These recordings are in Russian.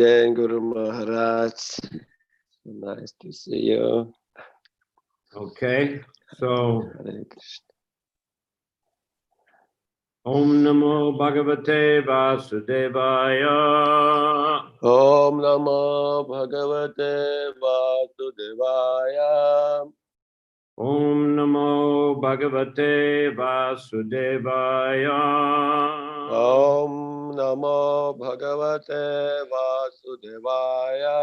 Dang Guru Maharaj. Nice to see you. Okay, so Hare Krishna. Om Namo Bhagavate Vasudevaya. Om Namo Bhagavate Vasudevaya. Om Namo Bhagavate Vasudevaya. Om Namo Bhagavate Vasudevaya.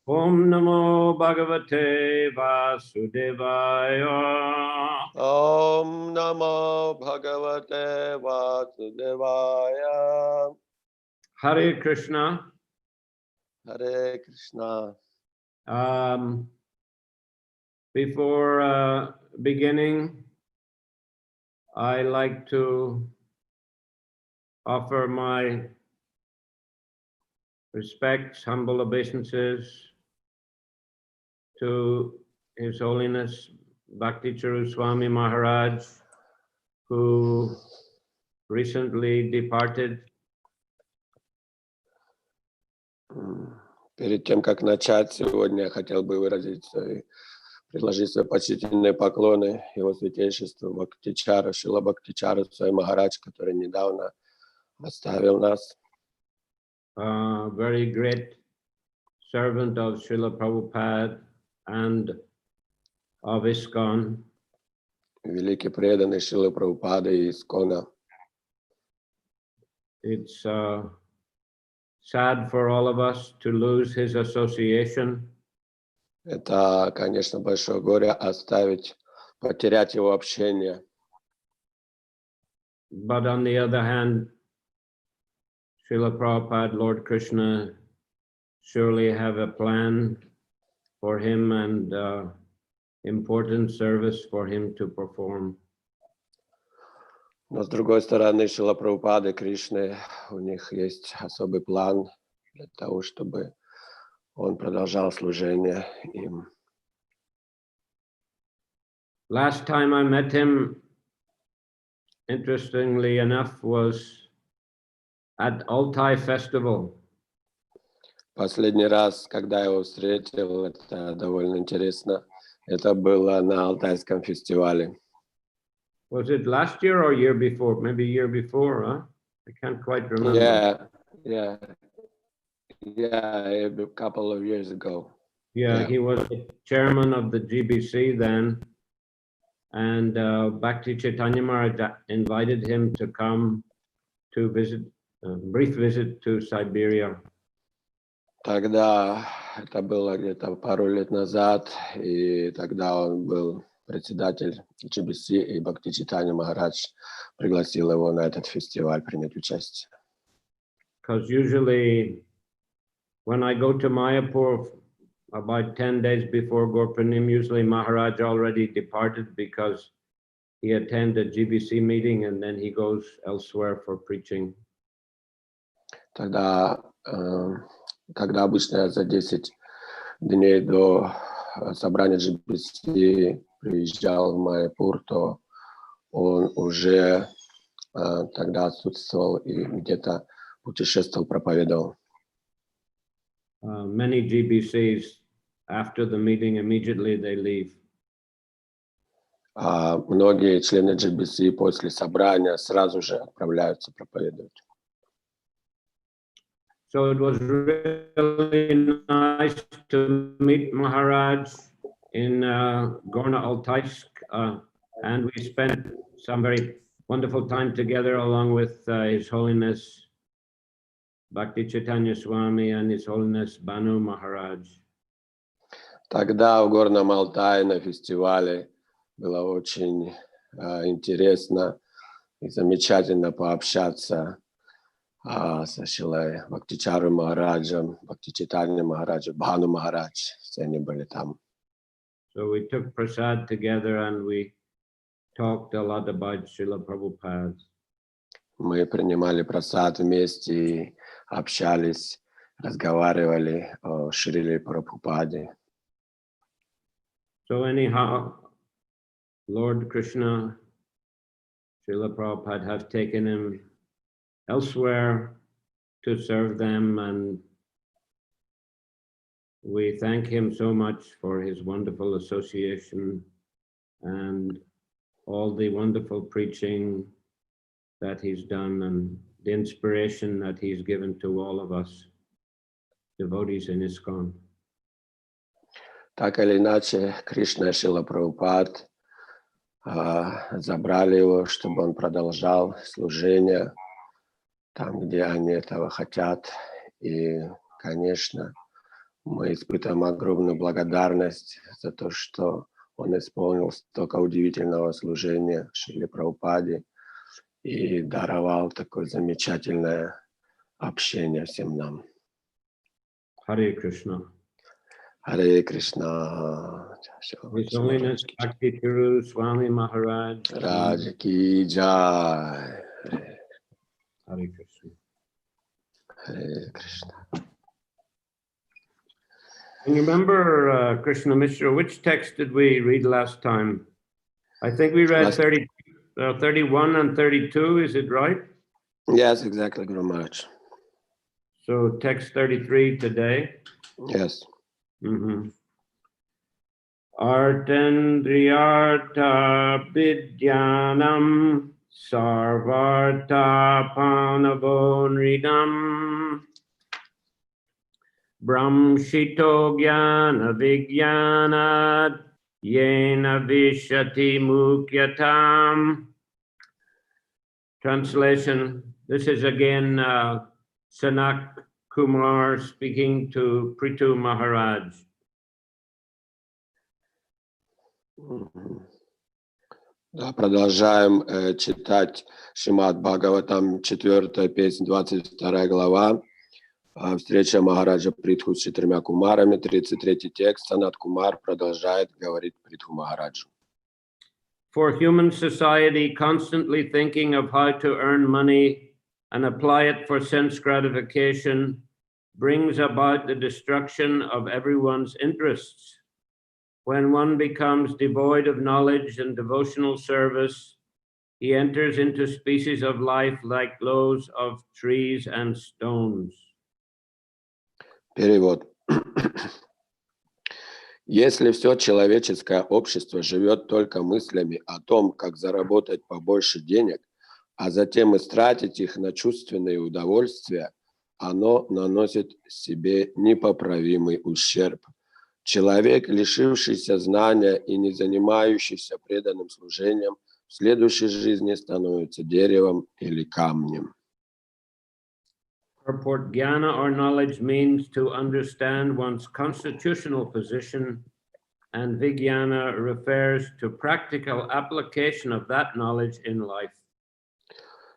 Om Namo Bhagavate Vasudevaya. Om Namo Bhagavate Vasudevaya. Hare Krishna. Hare Krishna. Before beginning, I like to offer my respects, humble obeisances to His Holiness Bhakti Swami Maharaj, who recently departed. Перед тем, как начать, сегодня я хотел бы предложить свои почтительные поклоны Его Святейшеству Бхактичару, Шрила Бхактичару Свами Махарадж, который недавно оставил нас. Very great servant of Srila Prabhupada and of ISKCON. Великий преданный Шрилы Прабхупады и Искона. It's sad for all of us to lose his association. Это, конечно, большое горе потерять его общение. But on the other hand, Srila Prabhupada, Lord Krishna, surely have a plan for him and important service for him to perform. Но с другой стороны, Шрила Прабхупады, Кришны, у них есть особый план для того, чтобы он продолжал служение им. Last time I met him, interestingly enough, was at Altai Festival. Последний раз, когда я его встретил, это довольно интересно, это было на Алтайском фестивале. Was it last year or year before? Maybe year before, huh? I can't quite remember. Yeah, a couple of years ago. Yeah, he was the chairman of the GBC then, and Bhakti Chaitanya Maharaj invited him to come to visit, brief visit to Siberia. Тогда, это было где-то пару лет назад, и тогда он был председатель GBC, и Бхакти Чайтанья Махарадж пригласил его на этот фестиваль принять участие. Because usually when I go to Mayapur about 10 days before Gorpanim, usually Maharaj already departed because he attended GBC meeting and then he goes elsewhere for preaching. Тогда, когда обычно я за 10 дней до собрания GBC приезжал в Майяпур, то он уже тогда отсутствовал и где-то путешествовал, проповедовал. Many GBCs, after the meeting, immediately they leave. Многие члены GBC после собрания сразу же отправляются проповедовать. So it was really nice to meet Maharaj in Gorno Altaisk, and we spent some very wonderful time together along with His Holiness Bhakti Chaitanya Swami and His Holiness Banu Maharaj. Тогда в Горном Алтае на фестивале было очень интересно и замечательно пообщаться со Шрилой Бхактичарой Махараджем, Бхакти Чайтанья Махараджем, Бхану Махарадж, все они были там. So we took prasad together and we talked a lot about Srila Prabhupada. Мы принимали прасад вместе и общались, разговаривали о Шриле Прабхупаде. So anyhow, Lord Krishna, Srila Prabhupada have taken him elsewhere to serve them, and We thank him so much for his wonderful association and all the wonderful preaching that he's done and the inspiration that he's given to all of us devotees in ISKCON. Так или иначе, Кришна и Шрила Прабхупад забрали его, чтобы он продолжал служение там, где они этого хотят. И, конечно, мы испытываем огромную благодарность за то, что он исполнил столько удивительного служения Шриле Прабхупаде и даровал такое замечательное общение всем нам. Hare Krishna. Харе Кришна. His Holiness Bhakti Thiru Swami Maharaj. Раджа ки джай. Hare Krishna. Харе Кришна. And you remember, Krishna Mishra, which text did we read last time? I think we read 31 and 32, is it right? Yes, exactly, Guru Maharaj. So text 33 today. Yes. Artendriyartha vidyanam sarvartha panavonridam brahmshito jnana vijnanat yena vishati mukyatam. Translation, this is again Sanak Kumar speaking to Prithu Maharaj. Да, продолжаем читать Шримад Бхагаватам, 4 песня, 22 глава. Встреча Махараджа Притху с 4 кумарами, 33 текст. Санат Кумар продолжает говорить Притху Махараджу. For human society constantly thinking of how to earn money and apply it for sense gratification brings about the destruction of everyone's interests. When one becomes devoid of knowledge and devotional service, he enters into species of life like those of trees and stones. Перевод. Если все человеческое общество живет только мыслями о том, как заработать побольше денег, а затем истратить их на чувственные удовольствия, оно наносит себе непоправимый ущерб. Человек, лишившийся знания и не занимающийся преданным служением, в следующей жизни становится деревом или камнем. Purport: Jnana or knowledge means to understand one's constitutional position, and Vijnana refers to practical application of that knowledge in life.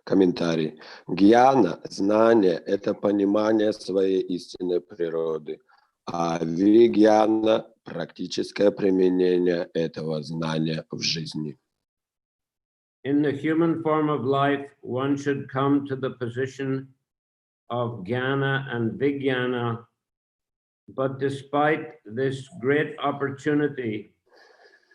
Комментарий. Гьяна, знание, это понимание своей истинной природы, а вигьяна – практическое применение этого знания в жизни. In the human form of life, one should come to the position of Jnana and Vijnana, but despite this great opportunity,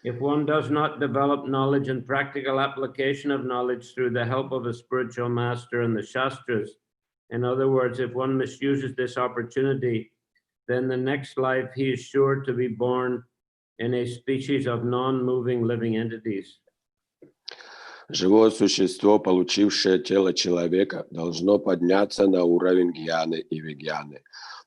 if one does not develop knowledge and practical application of knowledge through the help of a spiritual master and the Shastras, in other words, if one misuses this opportunity, then the next life he is sure to be born in a species of non-moving living entities. Живое существо, получившее тело человека, должно подняться на уровень гьяны и вигьяны.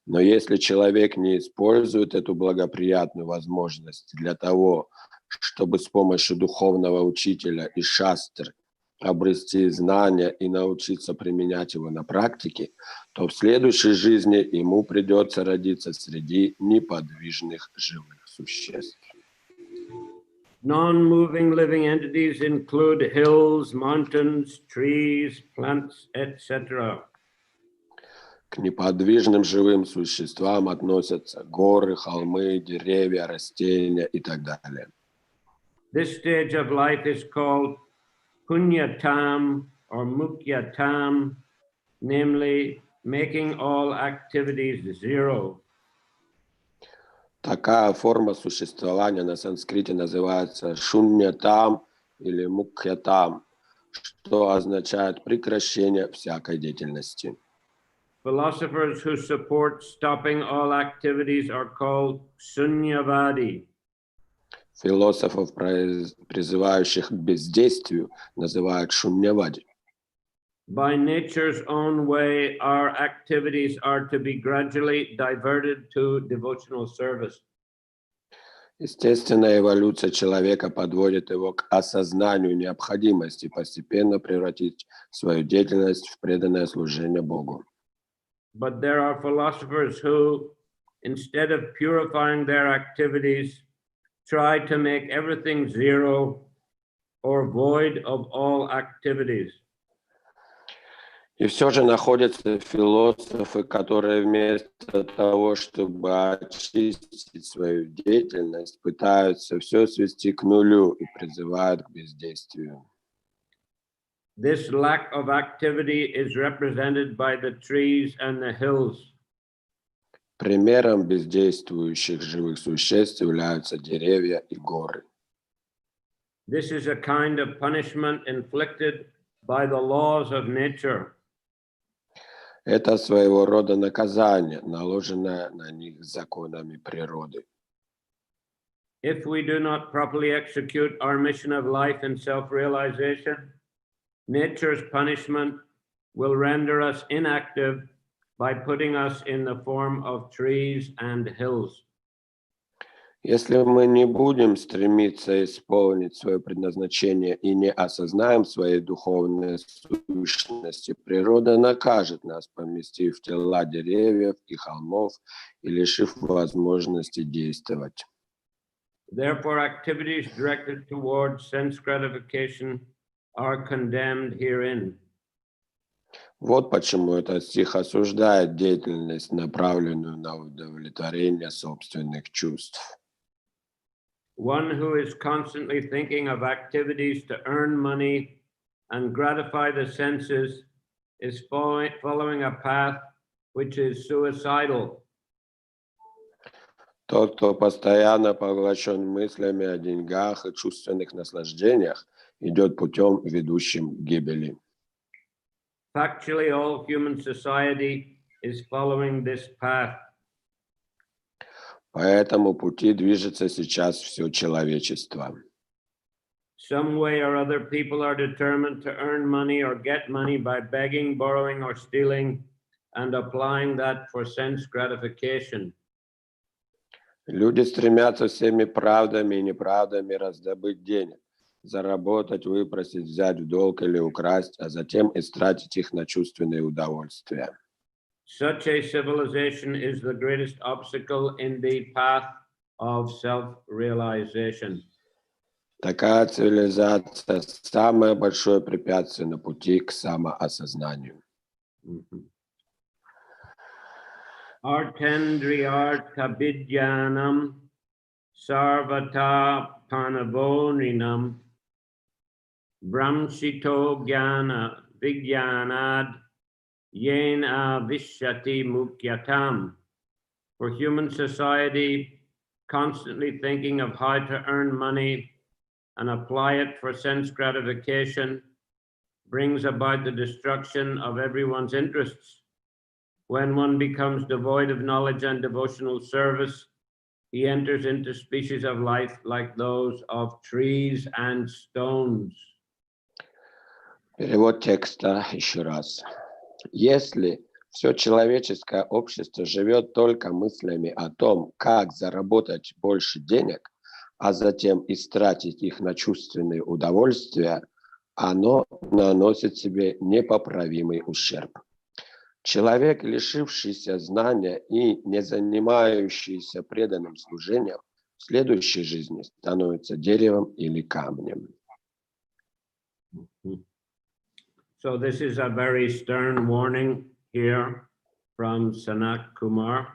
Но если человек не использует эту благоприятную возможность для того, чтобы с помощью духовного учителя и шастр обрести знания и научиться применять его на практике, то в следующей жизни ему придется родиться среди неподвижных живых существ. Non-moving living entities include hills, mountains, trees, plants, etc. К неподвижным живым существам относятся горы, холмы, деревья, растения и так далее. This stage of life is called punyatam or mukyatam, namely making all activities zero. Такая форма существования на санскрите называется шуньятам или мукхятам, что означает прекращение всякой деятельности. Philosophers who support stopping all activities are called sunyavadi. Философов, призывающих к бездействию, называют шуннявади. By nature's own way, our activities are to be gradually diverted to devotional service. Естественная эволюция человека подводит его к осознанию необходимости постепенно превратить свою деятельность в преданное служение Богу. But there are philosophers who, instead of purifying their activities, try to make everything zero or void of all activities. И все же находятся философы, которые вместо того, чтобы очистить свою деятельность, пытаются все свести к нулю и призывают к бездействию. This lack of activity is represented by the trees and the hills. Примером бездействующих живых существ являются деревья и горы. This is a kind of punishment inflicted by the laws of nature. Это своего рода наказание, наложенное на них законами природы. If we do not properly execute our mission of life and self-realization, nature's punishment will render us inactive by putting us in the form of trees and hills. Если мы не будем стремиться исполнить свое предназначение и не осознаем своей духовной сущности, природа накажет нас, поместив в тела деревьев и холмов и лишив возможности действовать. Therefore, activities directed towards sense gratification are condemned herein. Вот почему этот стих осуждает деятельность, направленную на удовлетворение собственных чувств. One who is constantly thinking of activities to earn money and gratify the senses is following a path which is suicidal. Тот, кто постоянно поглощен мыслями о деньгах и чувственных наслаждениях, идет путем, ведущим к гибели. Factually, all human society is following this path. По этому пути движется сейчас все человечество. Some way or other, people are determined to earn money or get money by begging, borrowing, or stealing, and applying that for sense gratification. Люди стремятся всеми правдами и неправдами раздобыть денег, заработать, выпросить, взять в долг или украсть, а затем истратить их на чувственные удовольствия. Such a civilization is the greatest obstacle in the path of self-realization. Такая цивилизация – самое большое препятствие на пути к самоосознанию. Artendriyartha vidyanam sarvata panavoninam brahmshito jnana vigyanad yena vishyati mukyatam. For human society, constantly thinking of how to earn money and apply it for sense gratification brings about the destruction of everyone's interests. When one becomes devoid of knowledge and devotional service, he enters into species of life like those of trees and stones. Перевод текста еще раз. Если все человеческое общество живет только мыслями о том, как заработать больше денег, а затем истратить их на чувственные удовольствия, оно наносит себе непоправимый ущерб. Человек, лишившийся знания и не занимающийся преданным служением, в следующей жизни становится деревом или камнем. So this is a very stern warning here from Sanat Kumar.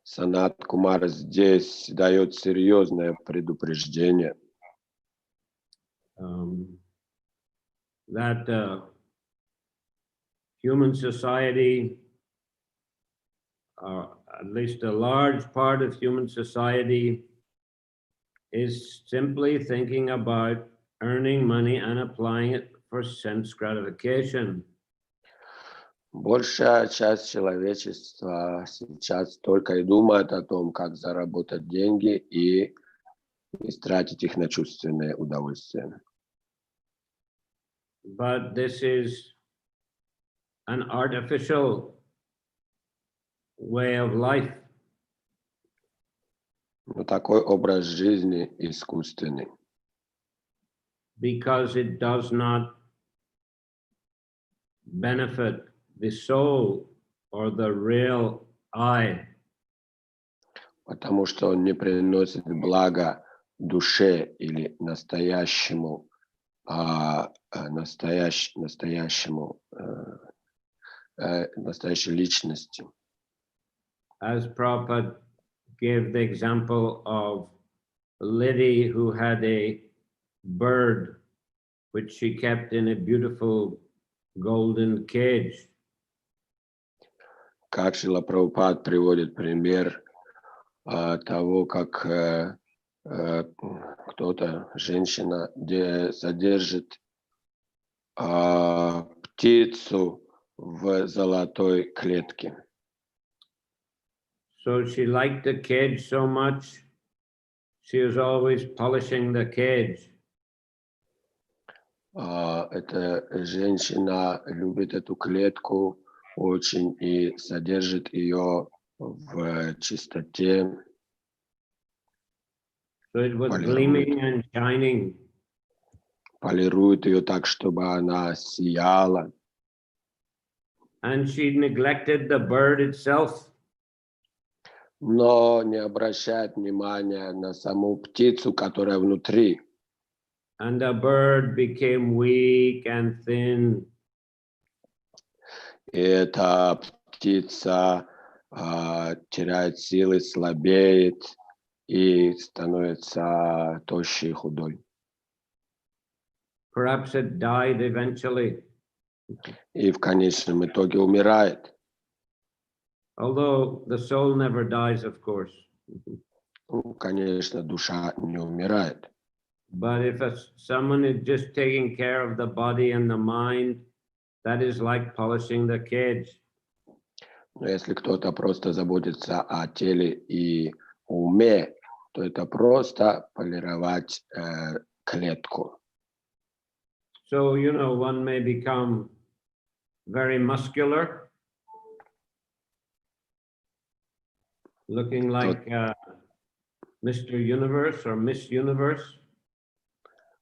Санат Кумар здесь дает серьезное предупреждение, that human society, at least a large part of human society, is simply thinking about earning money and applying it for sense gratification. Большая часть человечества сейчас только и думает о том, как заработать деньги и истратить их на чувственные удовольствия. But this is an artificial way of life. Но такой образ жизни искусственный, Because it does not benefit the soul or the real I. потому что он не приносит блага душе или настоящему настоящей личности. As Prabhupada gave the example of a lady who had a bird which she kept in a beautiful golden cage. Как Шрила Прабхупад приводит пример того, как кто-то, женщина, содержит птицу в золотой клетке. So she liked the cage so much, she was always polishing the cage. Эта женщина любит эту клетку очень и содержит ее в чистоте. So it was gleaming and shining. Полирует ее так, чтобы она сияла. And she neglected the bird itself. Но не обращает внимания на саму птицу, которая внутри. And the bird became weak and thin. И эта птица теряет силы, слабеет и становится тощей и худой. Perhaps it died eventually. И в конечном итоге умирает. Although the soul never dies, of course. Ну, конечно, душа не умирает. But if someone is just taking care of the body and the mind, that is like polishing the cage. Но если кто-то просто заботится о теле и уме, то это просто полировать клетку. So, you know, one may become very muscular, looking like Mr. Universe or Miss Universe.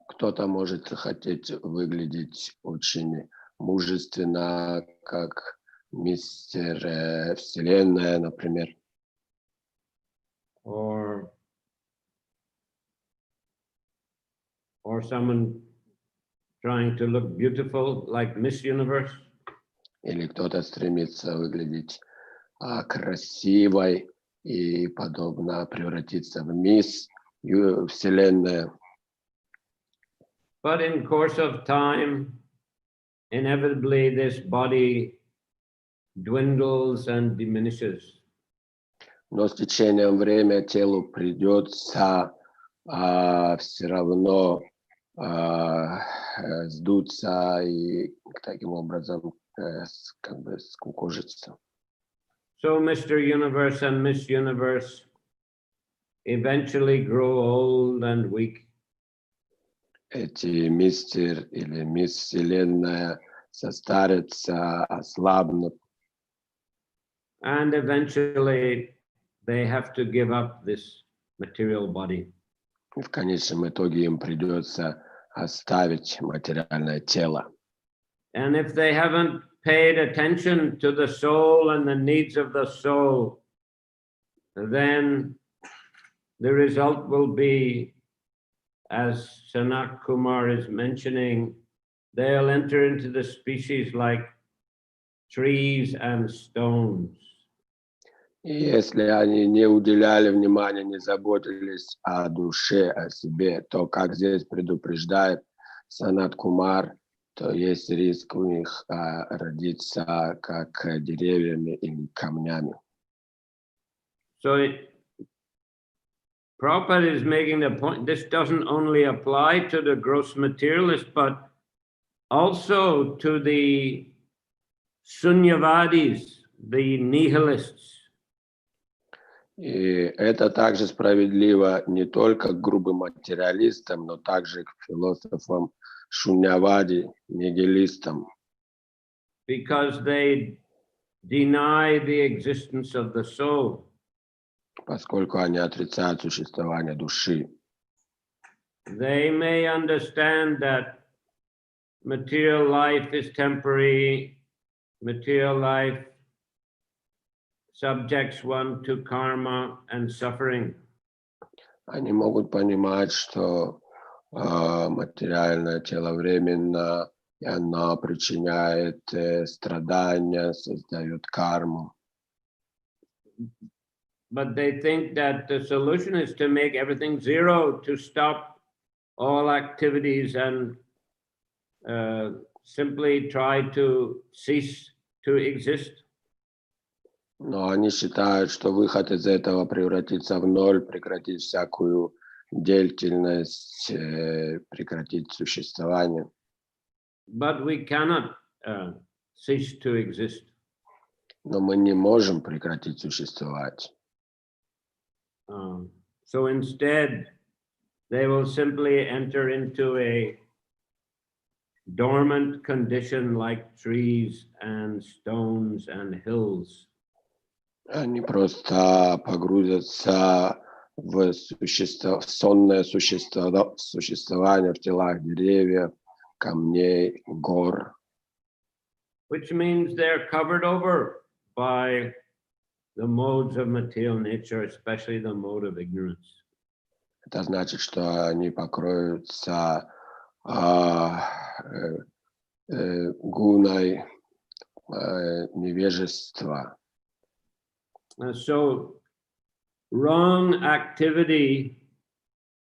Кто-то может хотеть выглядеть очень мужественно, как мистер Вселенная, например. Or someone trying to look beautiful like Miss Universe. Или кто-то стремится выглядеть красивой и подобно превратиться в мисс Вселенная. But in course of time, inevitably this body dwindles and diminishes. Но с течением времени телу придется все равно сдуться и таким образом как бы скукожиться. So Mr. Universe and Miss Universe eventually grow old and weak. Эти мистер или мисс Вселенная состарятся, ослабнут. And eventually they have to give up this material body. И в конечном итоге им придется оставить материальное тело. And if they haven't paid attention to the soul and the needs of the soul, then the result will be, as Sanat Kumar is mentioning, they'll enter into the species like trees and stones. И если они не уделяли внимания, не заботились о душе, о себе, то, как здесь предупреждает Санат Кумар, то есть риск у них родиться как деревьями или камнями. So Prabhupada is making the point, this doesn't only apply to the gross materialist, but also to the sunyavadis, the nihilists. И это также справедливо не только к грубым материалистам, но также к философам шуньявади, нигилистам, Because they deny the existence of the soul. поскольку они отрицают существование души. They may understand that material life is temporary, material life subjects one to karma and suffering. Они могут понимать, что материальное тело временно, и оно причиняет страдания, создает карму. But they think that the solution is to make everything zero, to stop all activities and simply try to cease to exist. Но они считают, что выход из этого превратиться в ноль, прекратить всякую деятельность, прекратить существование. But we cannot cease to exist. Но мы не можем прекратить существовать. So instead, they will simply enter into a dormant condition like trees and stones and hills. Они просто погрузятся в сонное существование в телах деревьев, камней, гор. Which means they're covered over by the modes of material nature, especially the mode of ignorance. Это значит, что они покроются гуной невежества. So wrong activity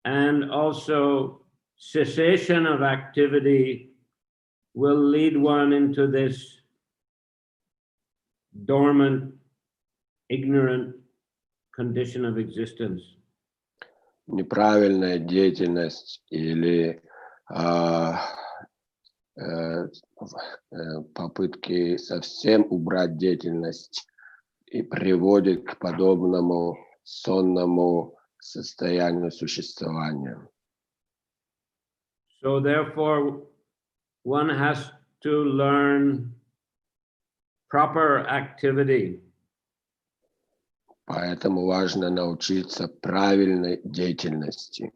and also cessation of activity will lead one into this dormant, ignorant condition of existence. Неправильная деятельность или попытки совсем убрать деятельность и приводит к подобному сонному состоянию существования. So therefore, one has to learn proper activity. Поэтому важно научиться правильной деятельности.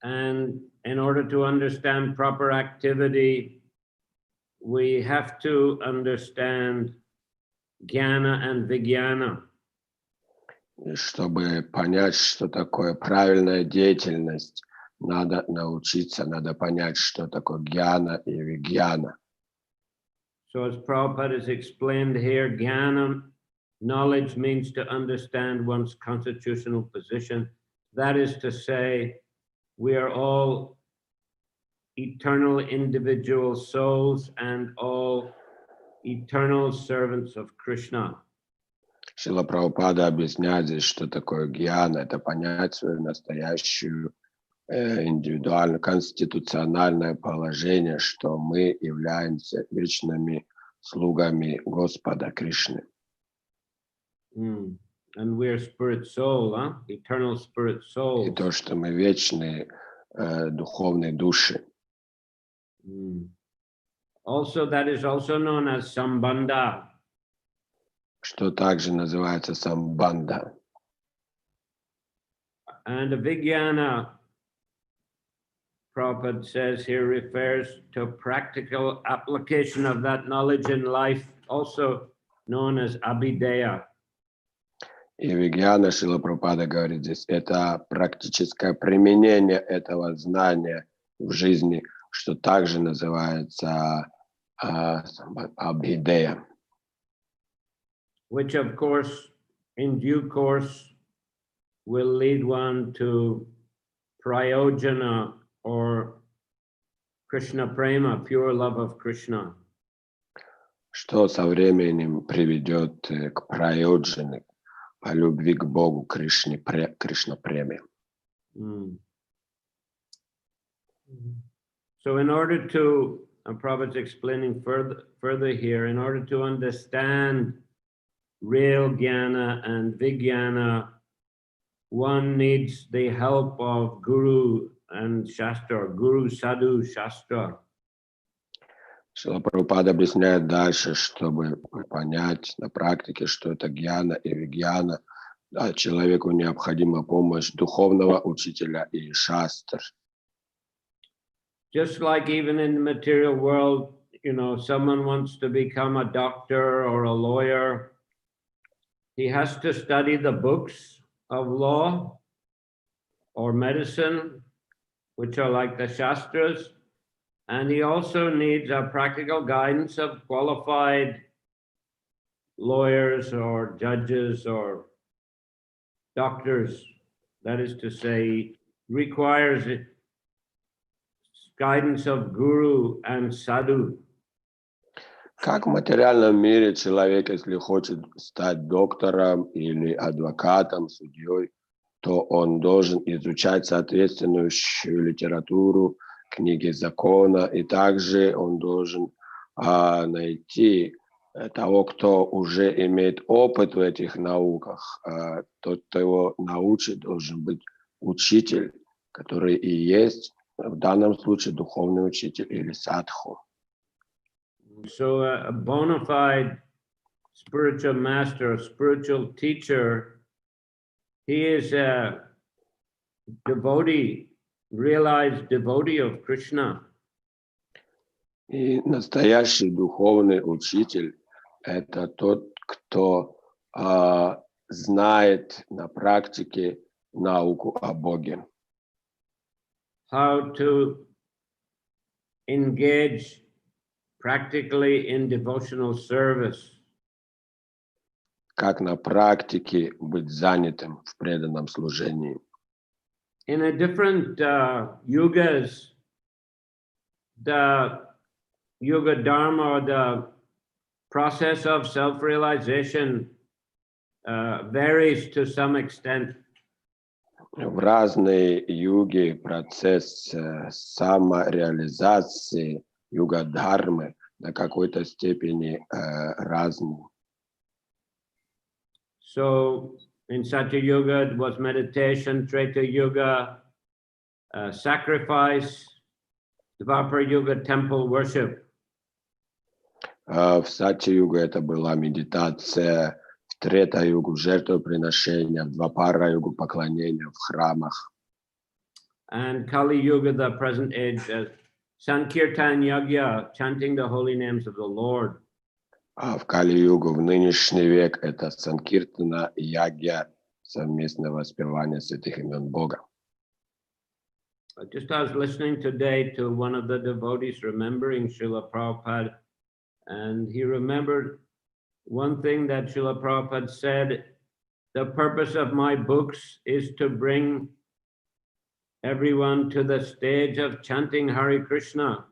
And in order to understand proper activity, we have to understand jnana and vijnana. И чтобы понять, что такое правильная деятельность, надо научиться, надо понять, что такое гьяна и вигьяна. So as Prabhupada has explained here, jnana, knowledge, means to understand one's constitutional position. That is to say, we are all eternal individual souls and all eternal servants of Krishna. Шрила Прабхупада объясняет здесь, что такое гьяна. Это понять свою настоящую индивидуальное, конституциональное положение, что мы являемся вечными слугами Господа Кришны. And we're spirit soul, eternal spirit souls. И то, что мы вечные духовные души. Also, that is also known as sambandha. Что также называется самбандha. And the vijnana, Prabhupada says here, refers to practical application of that knowledge in life, also known as abhideya. И вигьяна, Шрила Прабхупада говорит здесь, это практическое применение этого знания в жизни, что также называется абхидея. Which, of course, in due course, will lead one to prayojana or Krishna prema, pure love of Krishna. Что со временем приведет к прайоджане, по любви к Богу, Кришне, Кришна преме. So in order to Prabhupada's explaining further here, in order to understand real jnana and vijnana, one needs the help of Guru and Shastra, Guru, Sadhu, Shastra. Шрила Прабхупада объясняет дальше, чтобы понять на практике, что это гьяна и вигьяна, да, человеку необходима помощь духовного учителя и шастр. Just like even in the material world, you know, someone wants to become a doctor or a lawyer, he has to study the books of law or medicine, which are like the Shastras, and he also needs a practical guidance of qualified lawyers or judges or doctors. That is to say, requires guidance of Guru and Sadhu. Как в материальном мире человек, если хочет стать доктором или адвокатом, судьей, то он должен изучать соответствующую литературу, книги закона, и также он должен найти того, кто уже имеет опыт в этих науках. Тот, кто его научит, должен быть учитель, который и есть в данном случае духовный учитель или садху. So a bona fide spiritual master, a spiritual teacher, he is a devotee, realized devotee of Krishna. И настоящий духовный учитель – это тот, кто знает на практике науку о Боге. How to engage practically in devotional service. Как на практике быть занятым в преданном служении. In a different yugas, the yuga dharma, or the process of self-realization varies to some extent. В разные юги процесс самореализации юга-дхармы на какой-то степени разный. So in Satya Yuga it was meditation, Treta Yuga, sacrifice, Dvapara Yuga temple worship. В Сатья-югу это была медитация, в Трета-югу жертвоприношения, в Двапара-югу поклонение в храмах. And Kali Yuga, the present age, Sankirtan Yagya, chanting the holy names of the Lord. А в Кали-югу, в нынешний век, это Санкиртана и Ягья, совместное воспевание святых имен Бога. Just I was listening today to one of the devotees remembering Srila Prabhupada, and he remembered one thing that Srila Prabhupada said, the purpose of my books is to bring everyone to the stage of chanting Hare Krishna.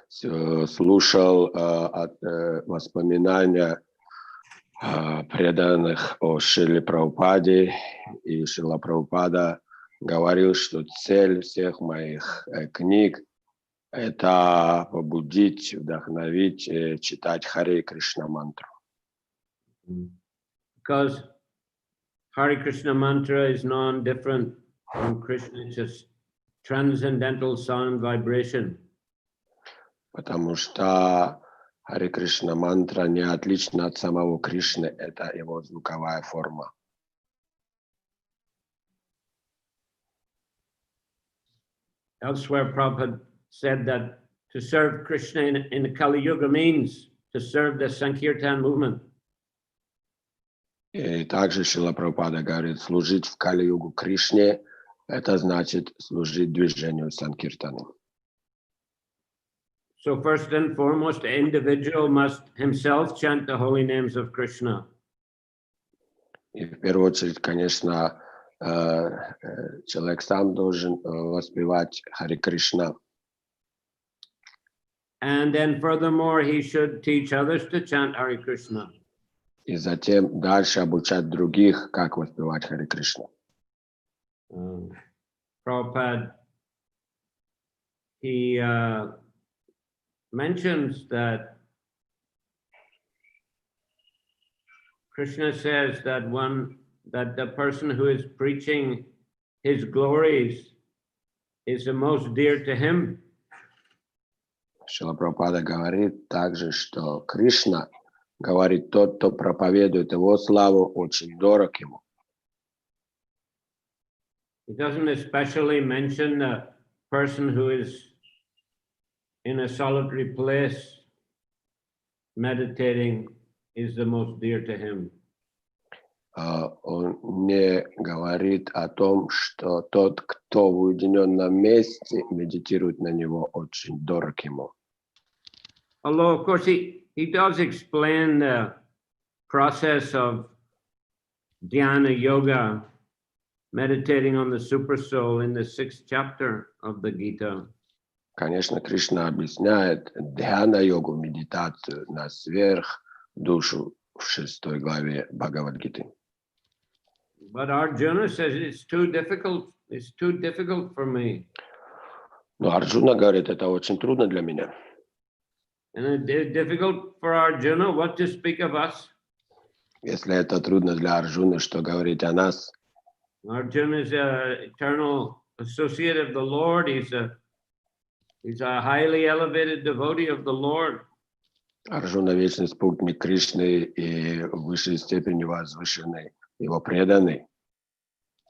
Слушал воспоминания преданных о Шриле Прабхупаде, и Шрила Прабхупада говорил, что цель всех моих книг – это побудить, вдохновить, читать Харе Кришна мантру. Because Hare Krishna mantra is non-different from Krishna, it's just transcendental sound vibration. Потому что Харе Кришна мантра не отлична от самого Кришны, это его звуковая форма. Elsewhere, Prabhupada said that to serve Krishna in the Kali Yuga means to serve the Sankirtan movement. И также Шрила Прабхупада говорит, служить в Кали-югу Кришне – это значит служить движению Санкиртана. So first and foremost, the individual must himself chant the holy names of Krishna. И в первую очередь, конечно, человек сам должен воспевать Харе Кришна. And then furthermore, he should teach others to chant Hare Krishna. И затем дальше обучать других, как воспевать Харе Кришна. Prabhupada, he mentions that Krishna says that the person who is preaching his glories is the most dear to him. Шрила Прабхупада говорит также, что Кришна говорит, тот, кто проповедует его славу, очень дорог ему. He doesn't especially mention the person who is in a solitary place meditating is the most dear to him. Он не говорит о том, что тот, кто в уединенном месте медитирует на него, очень дорог ему. Although, of course, he does explain the process of dhyana yoga, meditating on the supersoul in the 6th chapter of the Gita. Конечно, Кришна объясняет дхьяна-йогу, медитацию на сверхдушу в 6 главе Бхагавад-гиты. But Arjuna says it's too difficult for me. Но Арджуна говорит, это очень трудно для меня. And it's difficult for Arjuna, what to speak of us? Если это трудно для Арджуны, что говорить о нас? Arjuna is an eternal associate of the Lord. He's a highly elevated devotee of the Lord. Арджуна вечный спутник Кришны и в высшей степени возвышенный, его преданный.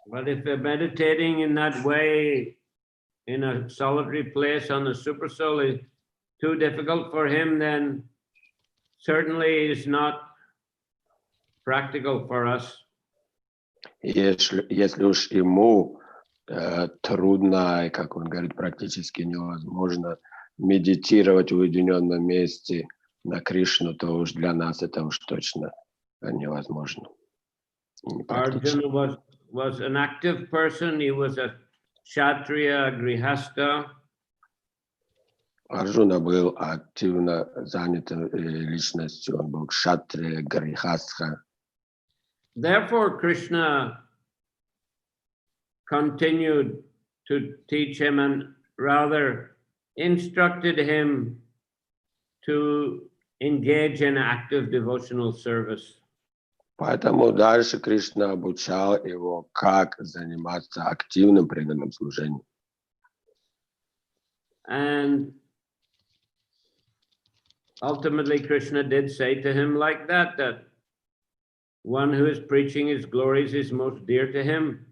But if they're meditating in that way, in a solitary place on the supersoul is too difficult for him, then certainly it's not practical for us. Если уж ему трудно, и, как он говорит, практически невозможно медитировать в уединенном месте на Кришну, то уж для нас это уж точно невозможно. Arjuna was an active person. He was a kshatriya, grihastha. Арджуна был активно занятой личностью, он был кшатрия, грихастха. Therefore, Krishna continued to teach him and rather instructed him to engage in active devotional service. Поэтому дальше Кришна обучал его, как заниматься активным преданным служением. And ultimately, Krishna did say to him like that one who is preaching his glories is most dear to him.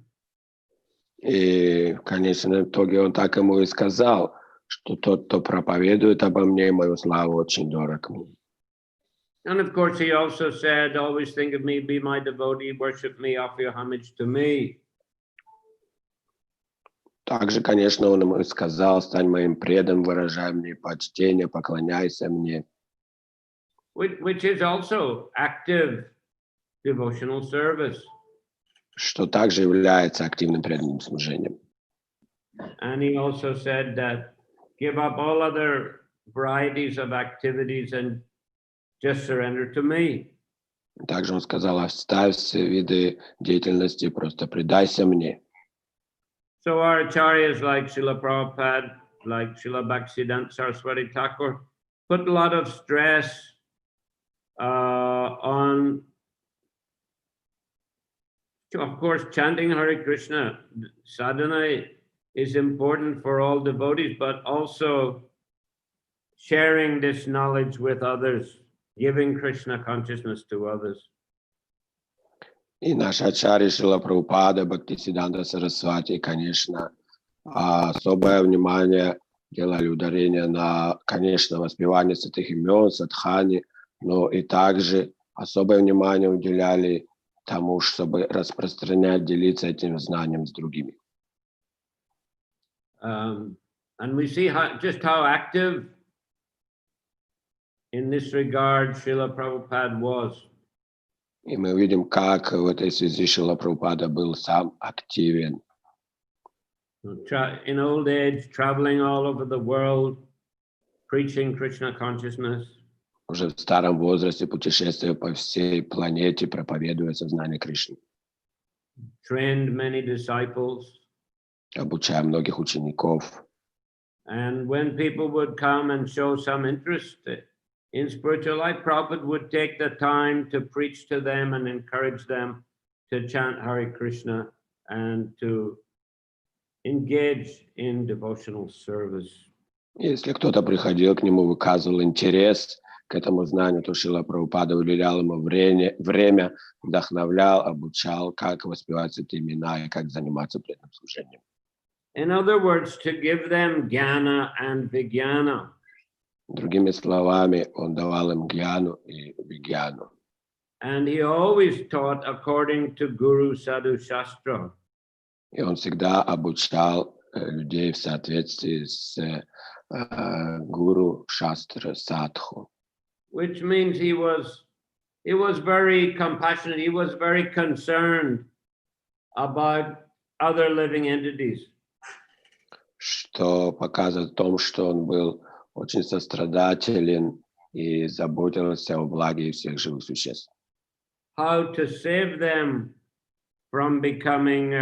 И в конечном итоге он так ему и сказал, что тот, кто проповедует обо мне, мою славу, очень дорог мне. And of course, he also said, always think of me, be my devotee, worship me, offer your homage to me. Также, конечно, он ему и сказал, стань моим преданным, выражай мне почтение, поклоняйся мне. Which is also active devotional service. Что также является активным преданным служением. And he also said that give up all other varieties of activities and just surrender to me. Также он сказал, оставь все виды деятельности, просто предайся мне. So our acharyas like Srila Prabhupada, like Srila Bhaktisiddhanta Saraswati Thakur, put a lot of stress on, of course, chanting Hare Krishna. Sadhana is important for all devotees, but also sharing this knowledge with others, giving Krishna consciousness to others. И наш ачарья Шрила Прабхупада, Бхактисиддханта Сарасвати, конечно, особое внимание делали ударение на, конечно, воспевание святых имен, садхани, но и также особое внимание уделяли тому, чтобы распространять, делиться этим знанием с другими. And we see just how active in this regard Srila Prabhupada was. И мы видим, как в этой связи Шрила Прабхупада был сам активен. In old age, traveling all over the world, preaching Krishna consciousness. Уже в старом возрасте путешествуя по всей планете, проповедуя сознание Кришны. Trained many disciples. Обучая многих учеников. And when people would come and show some interest in spiritual life, Prabhupada would take the time to preach to them and encourage them to chant Hare Krishna and to engage in devotional service. Если кто-то приходил к нему, выказывал интерес к этому знанию, то Шрила Прабхупада уделял ему время, вдохновлял, обучал, как воспевать эти имена и как заниматься преданным служением. In other words, to give them jnana and vijnana. Другими словами, он давал им гьяну и вигьяну. And he always taught according to Guru Sadhu Shastra. И он всегда обучал людей в соответствии с гуру шастра садху. Which means he was very compassionate. He was very concerned about other living entities. Что показывает о том, что он был очень сострадателен и заботился о благе всех живых существ. How to save them from becoming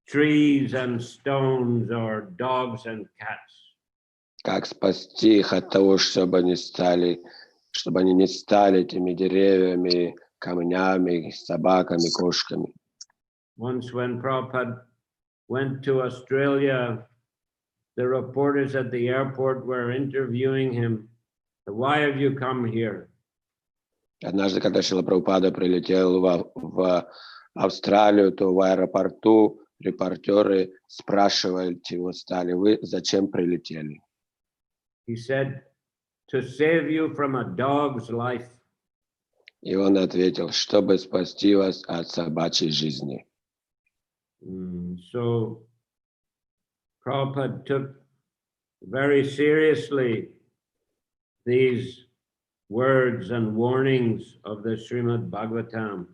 trees and stones or dogs and cats. Как спасти их от того, чтобы они не стали этими деревьями, камнями, собаками, кошками. Once when Prabhupada went to Australia, the reporters at the airport were interviewing him. Why have you come here? Однажды, когда Шрила Прабхупада прилетел в Австралию, то в аэропорту репортеры спрашивали его стали: вы зачем прилетели? He said, to save you from a dog's life. И он ответил, чтобы спасти вас от собачьей жизни. So Prabhupada took very seriously these words and warnings of the Srimad Bhagavatam.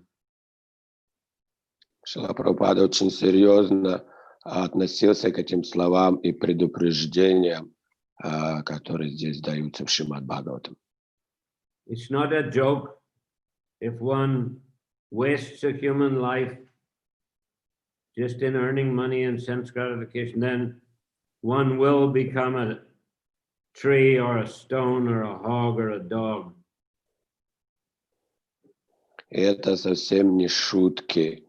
Шрила Прабхупада очень серьезно относился к этим словам и предупреждениям, которые здесь даются в Шримад Бхагаватам. It's not a joke if one wastes a human life just in earning money and sense gratification, then one will become a tree or a stone or a hog or a dog. И это совсем не шутки.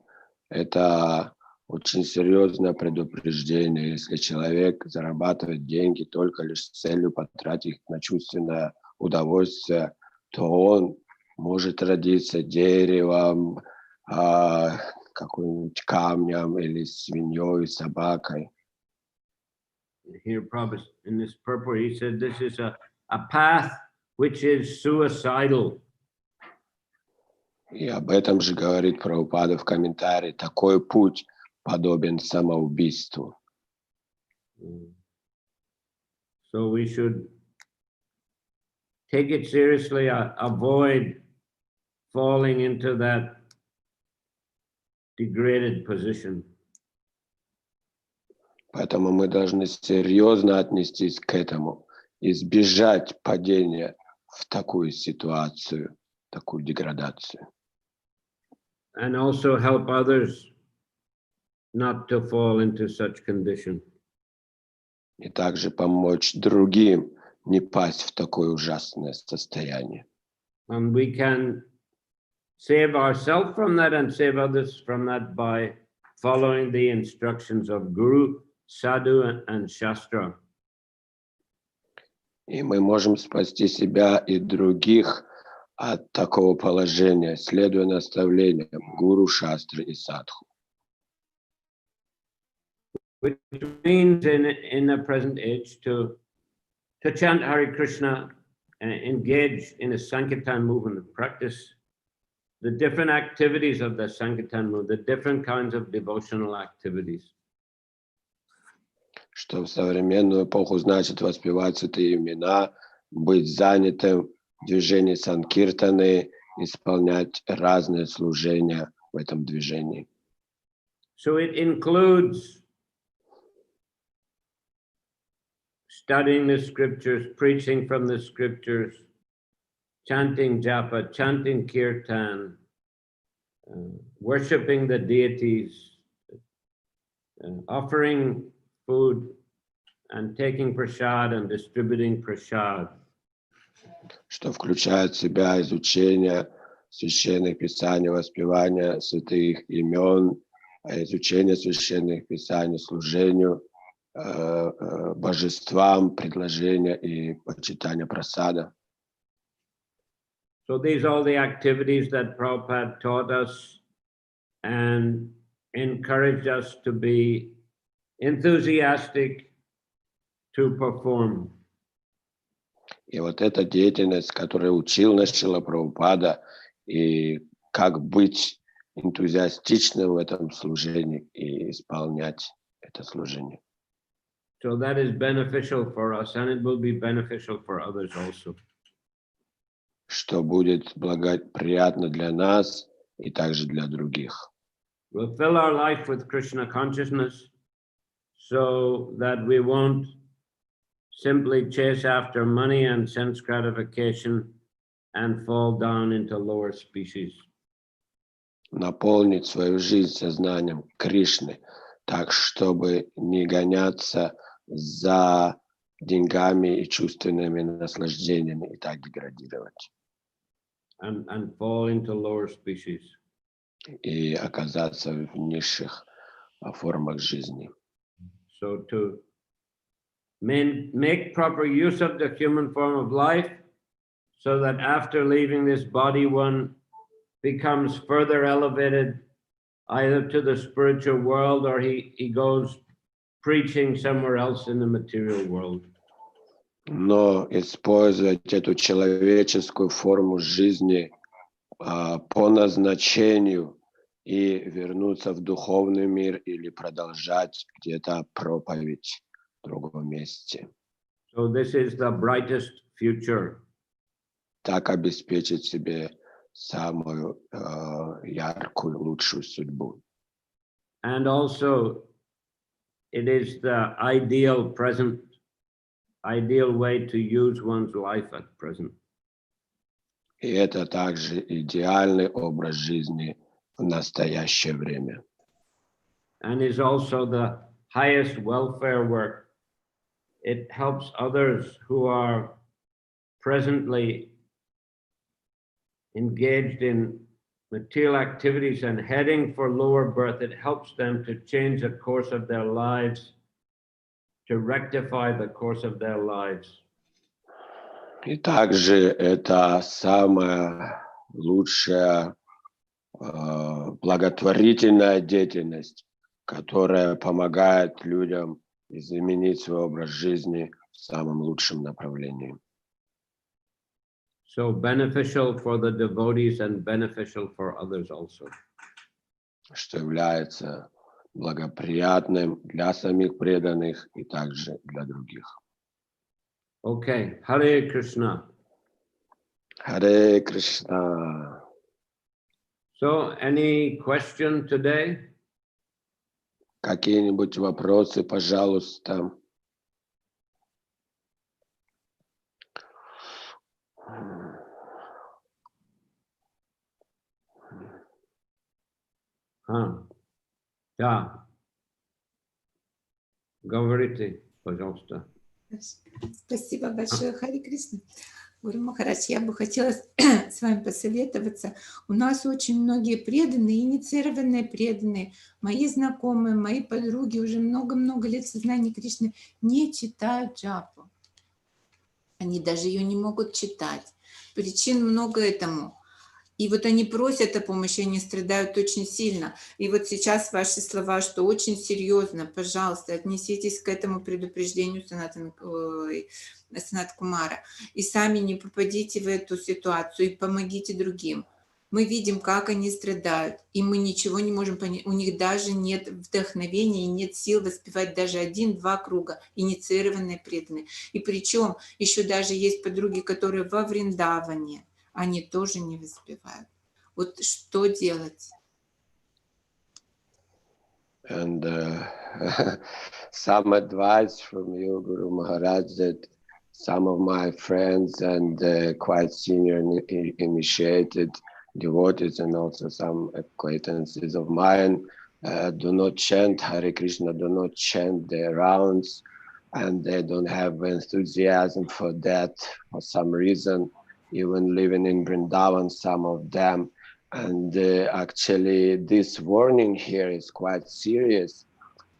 Это очень серьезное предупреждение. Если человек зарабатывает деньги только лишь с целью потратить их на чувственное удовольствие, то он может родиться деревом, каким-нибудь камнем или свиньей, собакой. Here, Prabhupada, in this purport, he said this is a path which is suicidal. И об этом же говорит Прабхупада в комментарии. Такой путь подобен самоубийству. So we should take it seriously, avoid falling into that degraded position. Поэтому мы должны серьезно отнестись к этому, избежать падения в такую ситуацию, такую деградацию. And also help others not to fall into such condition. И также помочь другим не пасть в такое ужасное состояние. And we can save ourselves from that and save others from that by following the instructions of Guru, Sadhu, and Shastra. И мы можем спасти себя и других от такого положения, следуя наставлениям гуру, шастры и садху. Which means in the present age to chant Hare Krishna and engage in a Sankirtan movement and practice the different activities of the Sankirtan movement, the different kinds of devotional activities. Что в современную эпоху значит воспевать святые имена, быть занятым в движении санкиртаны, исполнять разные служения в этом движении. So it includes studying the scriptures, preaching from the scriptures, chanting japa, chanting kirtan, worshipping the deities, offering food and taking prasad and distributing prasad. Что включает в себя изучение священных писаний, воспевание святых имен, изучение священных писаний, служению божествам, предложения и почитание прасада. So these are all the activities that Prabhupada taught us and encouraged us to be enthusiastic to perform. И вот эта деятельность, которую учил нас Шрила Прабхупада, и как быть энтузиастичным в этом служении и исполнять это служение. So that is beneficial for us, and it will be beneficial for others also. Что будет благоприятно для нас и также для других. We'll fill our life with Krishna consciousness so that we won't simply chase after money and sense gratification and fall down into lower species. Наполнить свою жизнь сознанием Кришны, так, чтобы не гоняться за деньгами и чувственными наслаждениями и так деградировать. And fall into lower species. И оказаться в низших формах жизни. So to make proper use of the human form of life so that after leaving this body, one becomes further elevated either to the spiritual world or he goes preaching somewhere else in the material world. Но использовать эту человеческую форму жизни по назначению и вернуться в духовный мир или продолжать где-то проповедь в другом месте. So this is the brightest future. Так обеспечить себе самую яркую, лучшую судьбу. And also it is the ideal way to use one's life at present. И это также идеальный образ жизни в настоящее время. And is also the highest welfare work. It helps others who are presently engaged in material activities and heading for lower birth. It helps them to change the course of their lives, to rectify the course of their lives. И также это самая лучшая благотворительная деятельность, которая помогает людям изменить свой образ жизни в самом лучшем направлении. So beneficial for the devotees and beneficial for others also. Что является благоприятным для самих преданных и также для других. Okay, Hare Krishna. Hare Krishna. So, any question today? Какие-нибудь вопросы, пожалуйста? Да. Говорите, пожалуйста. Спасибо большое, Хари Кришна. Гуру Махарадж, я бы хотела с вами посоветоваться. У нас очень многие преданные, инициированные преданные, мои знакомые, мои подруги уже много-много лет в сознании Кришны не читают джапу. Они даже ее не могут читать. Причин много этому. И вот они просят о помощи, они страдают очень сильно. И вот сейчас ваши слова, что очень серьезно, пожалуйста, отнеситесь к этому предупреждению Санат Кумара. И сами не попадите в эту ситуацию, и помогите другим. Мы видим, как они страдают, и мы ничего не можем понять. У них даже нет вдохновения, и нет сил воспевать даже 1-2 круга, инициированные преданные. И причем еще даже есть подруги, которые во Вриндаване, они тоже не воспевают. Вот что делать? And some advice from you, Guru Maharaj, that some of my friends and quite senior initiated devotees and also some acquaintances of mine do not chant Hare Krishna, do not chant their rounds and they don't have enthusiasm for that for some reason, even living in Vrindavan, some of them. And actually this warning here is quite serious,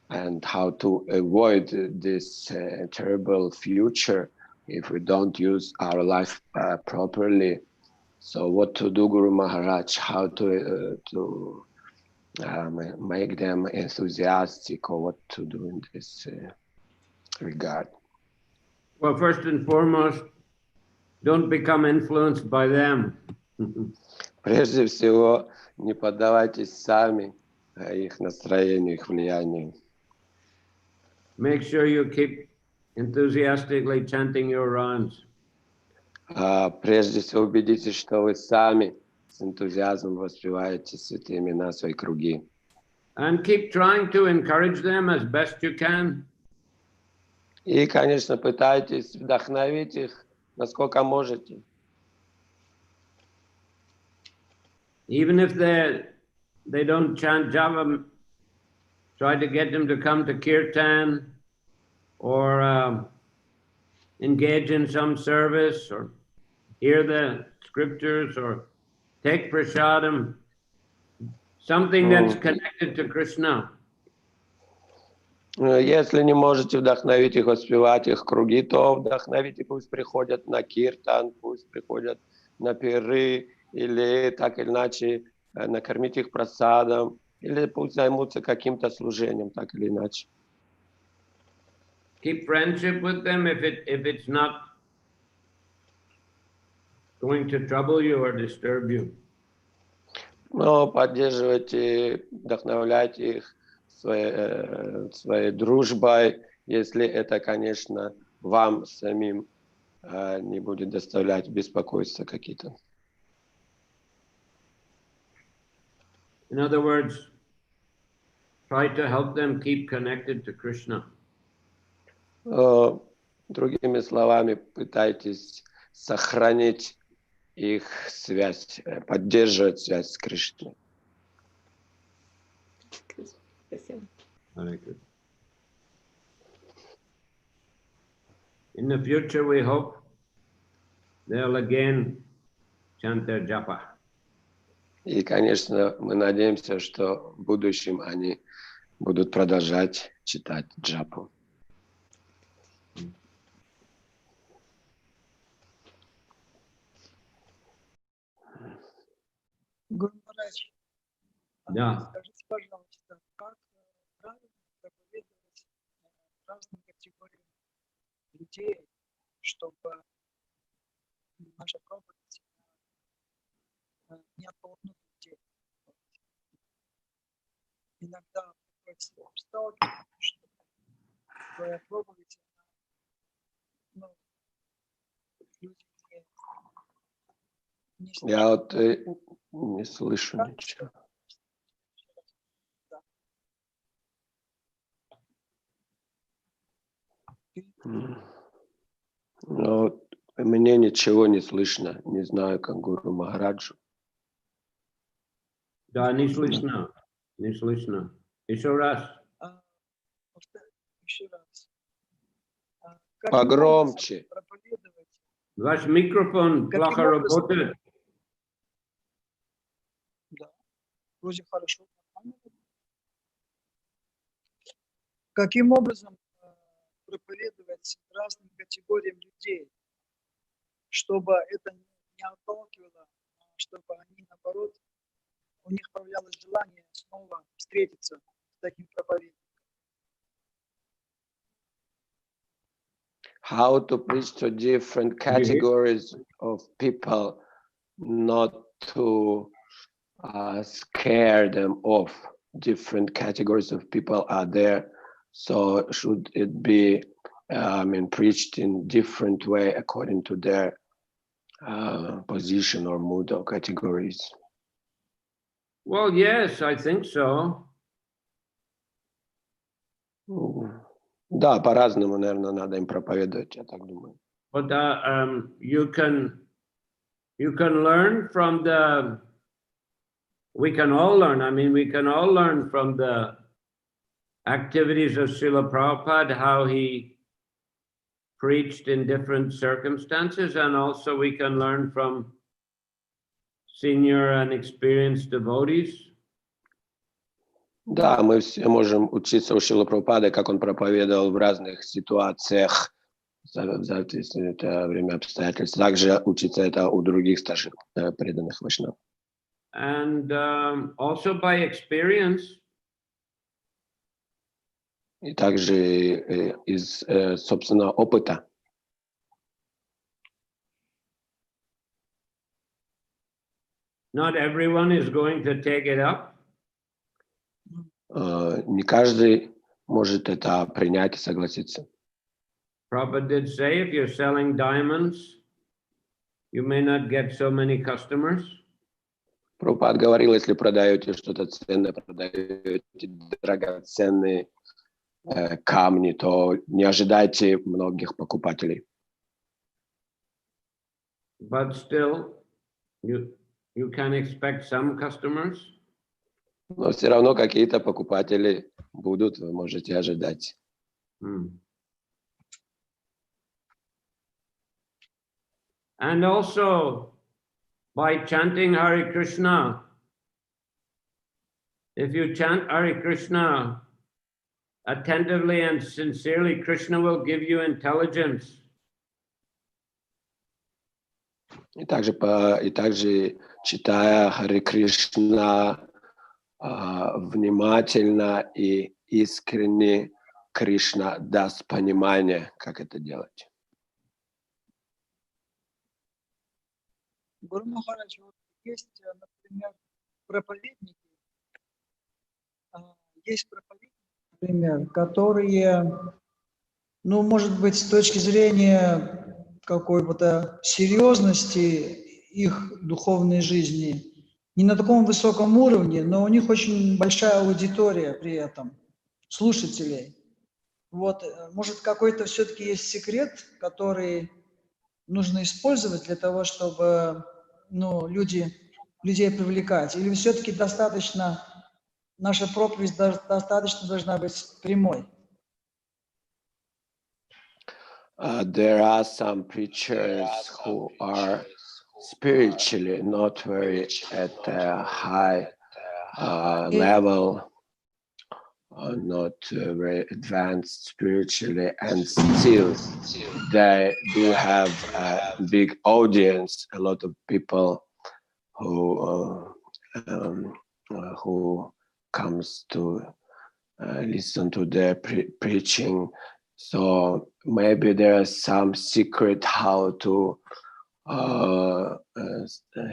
and how to avoid this terrible future if we don't use our life properly. So what to do, Guru Maharaj? How to make them enthusiastic, or what to do in this regard? Well, first and foremost, don't become influenced by them. Прежде всего, не поддавайтесь сами их настроению, их влиянию. Make sure you keep enthusiastically chanting your rounds. Прежде всего, убедитесь, что вы сами с энтузиазмом воспеваете святые имена, свои круги. And keep trying to encourage them as best you can. И, конечно, пытайтесь вдохновить их, насколько можете. Even if they don't chant japa, try to get them to come to kirtan or engage in some service or hear the scriptures or take prasadam, something that's connected to Krishna. Если не можете вдохновить их, воспевать их круги, то вдохновите, пусть приходят на киртан, пусть приходят на пиры, или так или иначе накормить их просадом, или пусть займутся каким-то служением, так или иначе. Keep friendship with them if it's not going to trouble you or disturb you. Но поддерживайте, вдохновляйте их своей дружбой, если это, конечно, вам самим не будет доставлять беспокойства какие-то. In other words, try to help them keep connected to Krishna. Другими словами, пытайтесь сохранить их связь, поддерживать связь с Кришной. Спасибо. In the future, we hope they'll again chant their japa. И, конечно, мы надеемся, что в будущем они будут продолжать читать джапу. Гуру Махарадж, Да. скажите, пожалуйста, как правильно проповедовать разным категориям людей, чтобы наша проповедь не оттолкнуть людей? Иногда сталкиваюсь, что твоя проповедь, люди не Я вот не слышу ничего. Но мне ничего не слышно. Не знаю, как Гуру Махараджу. Да, не слышно. Не слышно. Еще раз. Еще раз. Погромче. Ваш микрофон плохо работает. Да, вроде хорошо. Каким образом проповедовать разным категориям людей, чтобы это не отталкивало, чтобы они, наоборот, у них появлялось желание снова встретиться с таким проповедником? How to preach to different categories of people, not to scare them off. Different categories of people are there, so should it be preached in different way according to their position or mood or categories? Well, yes, I think so. Да, по-разному, наверное, надо им проповедовать, я так думаю. But you can learn from we can all learn. I mean, we can all learn from the activities of Srila Prabhupada, how he preached in different circumstances, and also we can learn from senior and experienced devotees. Да, мы все можем учиться у Шрилы Прабхупады, как он проповедовал в разных ситуациях, в соответствии от время обстоятельств. Также учиться это у других старших преданных вайшнав. And also by experience, И также из собственного опыта. not everyone is going to take it up. Не каждый может это принять и согласиться. Prabhupada did say if you're selling diamonds, you may not get so many customers. Прабхупад говорил, если продаете что-то ценное, продаете драгоценные камни, то не ожидайте многих покупателей. But still, you can expect some customers. Но все равно какие-то покупатели будут, вы можете ожидать. And also, by chanting Hare Krishna, if you chant Hare Krishna attentively and sincerely, Krishna will give you intelligence. И также читая Харе Кришна внимательно и искренне, Кришна даст понимание, как это делать. Гуру Махарадж, вот есть, например, проповедники, например, которые, ну, может быть, с точки зрения какой-то серьезности их духовной жизни, не на таком высоком уровне, но у них очень большая аудитория при этом, слушателей. Вот, может, какой-то все-таки есть секрет, который нужно использовать для того, чтобы, ну, людей привлекать? Или все-таки достаточно, наша проповедь достаточно должна быть прямой? There are some preachers who are spiritually not very at a high level, not very advanced spiritually, and still they do have a big audience, a lot of people who comes to listen to their preaching. So maybe there is some secret how to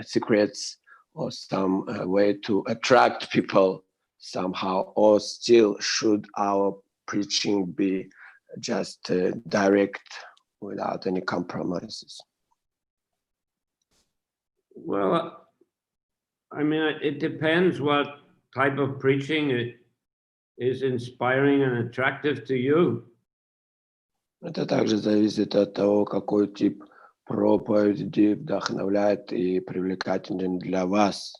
secrets or some way to attract people somehow, or still should our preaching be just direct without any compromises? Well, I mean, it depends what type of preaching is inspiring and attractive to you. Это также зависит от того, какой тип проповеди вдохновляет и привлекателен для вас.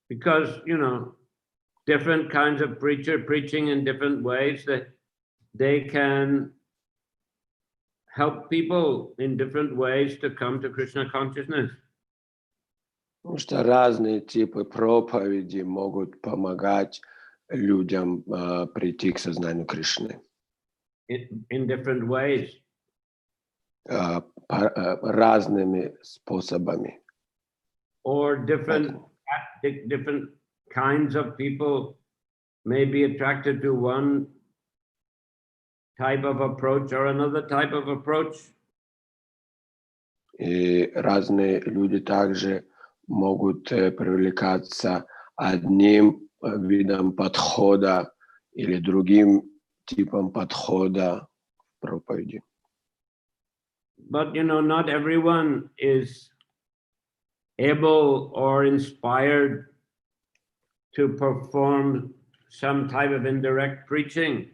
Because, you know, different kinds of preaching in different ways, that they can help people in different ways to come to Krishna consciousness. Потому что разные типы проповеди могут помогать людям прийти к сознанию Кришны. In different ways. Разными способами. Or different kinds of people may be attracted to one type of approach or another type of approach. И разные люди также могут привлекаться одним видом подхода или другим типом подхода в проповеди. But, you know, not everyone is able or inspired to perform some type of indirect preaching.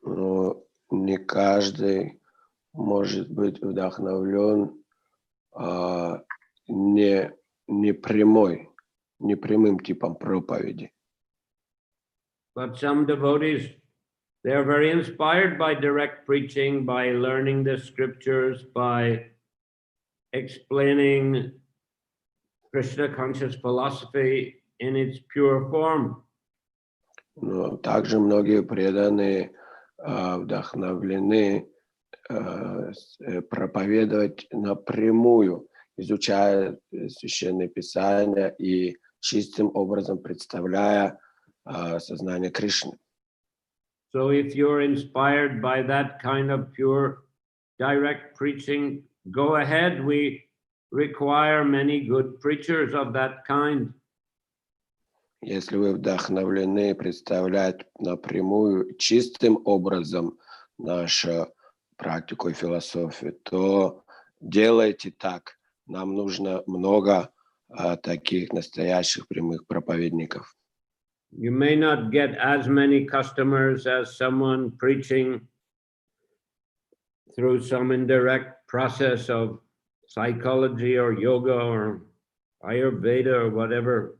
Но не каждый может быть вдохновлен непрямым типом проповеди. But some devotees They are very inspired by direct preaching, by learning the scriptures, by explaining Krishna conscious philosophy in its pure form. Но также многие преданные вдохновлены проповедовать напрямую, изучая Священное Писание и чистым образом представляя сознание Кришны. So if you're inspired by that kind of pure direct preaching, go ahead. We require many good preachers of that kind. Если вы вдохновлены представлять напрямую чистым образом нашу практику и философию, то делайте так. Нам нужно много таких настоящих прямых проповедников. You may not get as many customers as someone preaching through some indirect process of psychology or yoga or Ayurveda or whatever,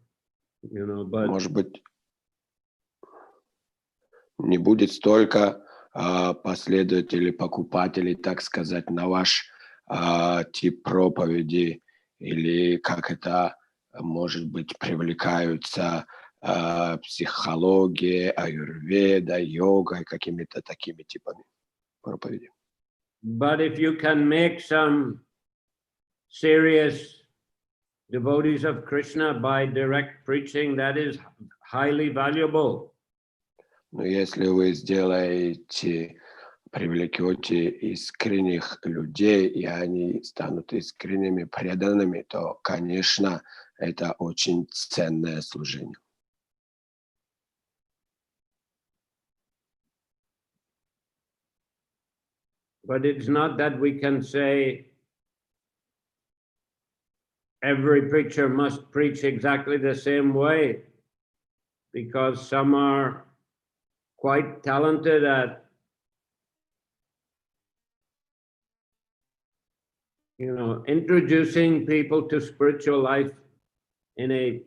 you know, but Может быть, не будет столько последователей, покупателей, так сказать, на ваш тип проповеди, или как это, может быть, привлекаются психология, аюрведа, йога, какими-то такими типами проповеди. but if you can make some serious devotees of Krishna by direct preaching, that is highly valuable. Но если вы привлекете искренних людей, и они станут искренними преданными, то, конечно, это очень ценное служение. But it's not that we can say every preacher must preach exactly the same way, because some are quite talented at, you know, introducing people to spiritual life in a,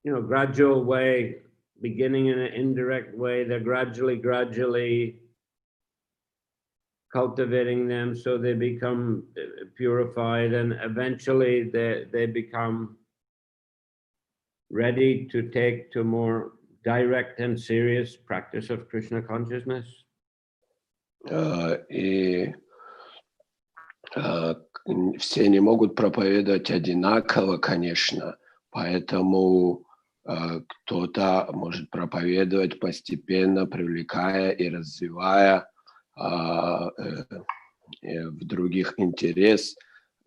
you know, gradual way, beginning in an indirect way. They're gradually cultivating them so they become purified, and eventually they become ready to take to more direct and serious practice of Krishna consciousness. И все не могут проповедовать одинаково, конечно, поэтому кто-то может проповедовать постепенно, привлекая и развивая в других интерес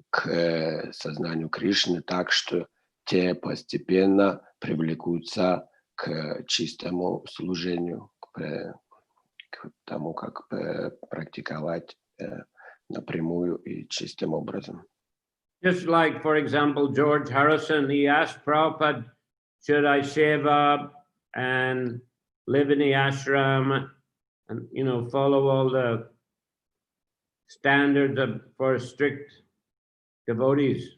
к сознанию Кришны, так что те постепенно привлекутся к чистому служению, к тому, как практиковать напрямую и чистым образом. Just like, for example, George Harrison, he asked Prabhupada, should I shave up and live in the ashram and, you know, follow all the standards for strict devotees?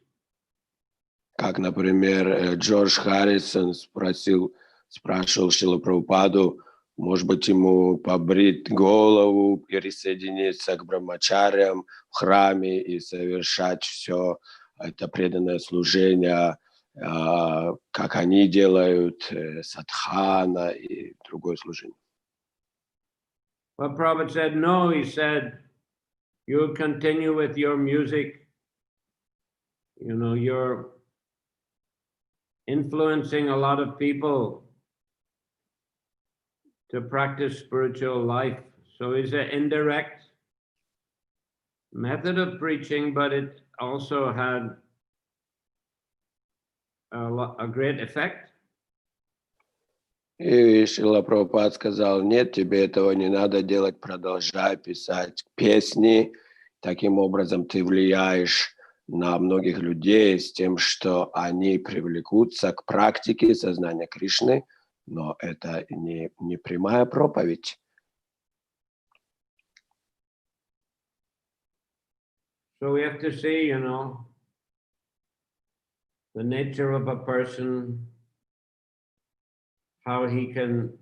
Как, например, Джордж Харрисон спрашивал Шрилу Прабхупаду, может быть, ему побрить голову, присоединиться к брамачарям в храме и совершать все это преданное служение, как они делают, садхана и другое служение. But Prabhupada said, no, he said, you continue with your music. You know, you're influencing a lot of people to practice spiritual life. So it's an indirect method of preaching, but it also had a great effect. И Шрила Прабхупад сказал, нет, тебе этого не надо делать, продолжай писать песни. Таким образом ты влияешь на многих людей с тем, что они привлекутся к практике сознания Кришны, но это не прямая проповедь. So we have to see, you know, the nature of a person, how he can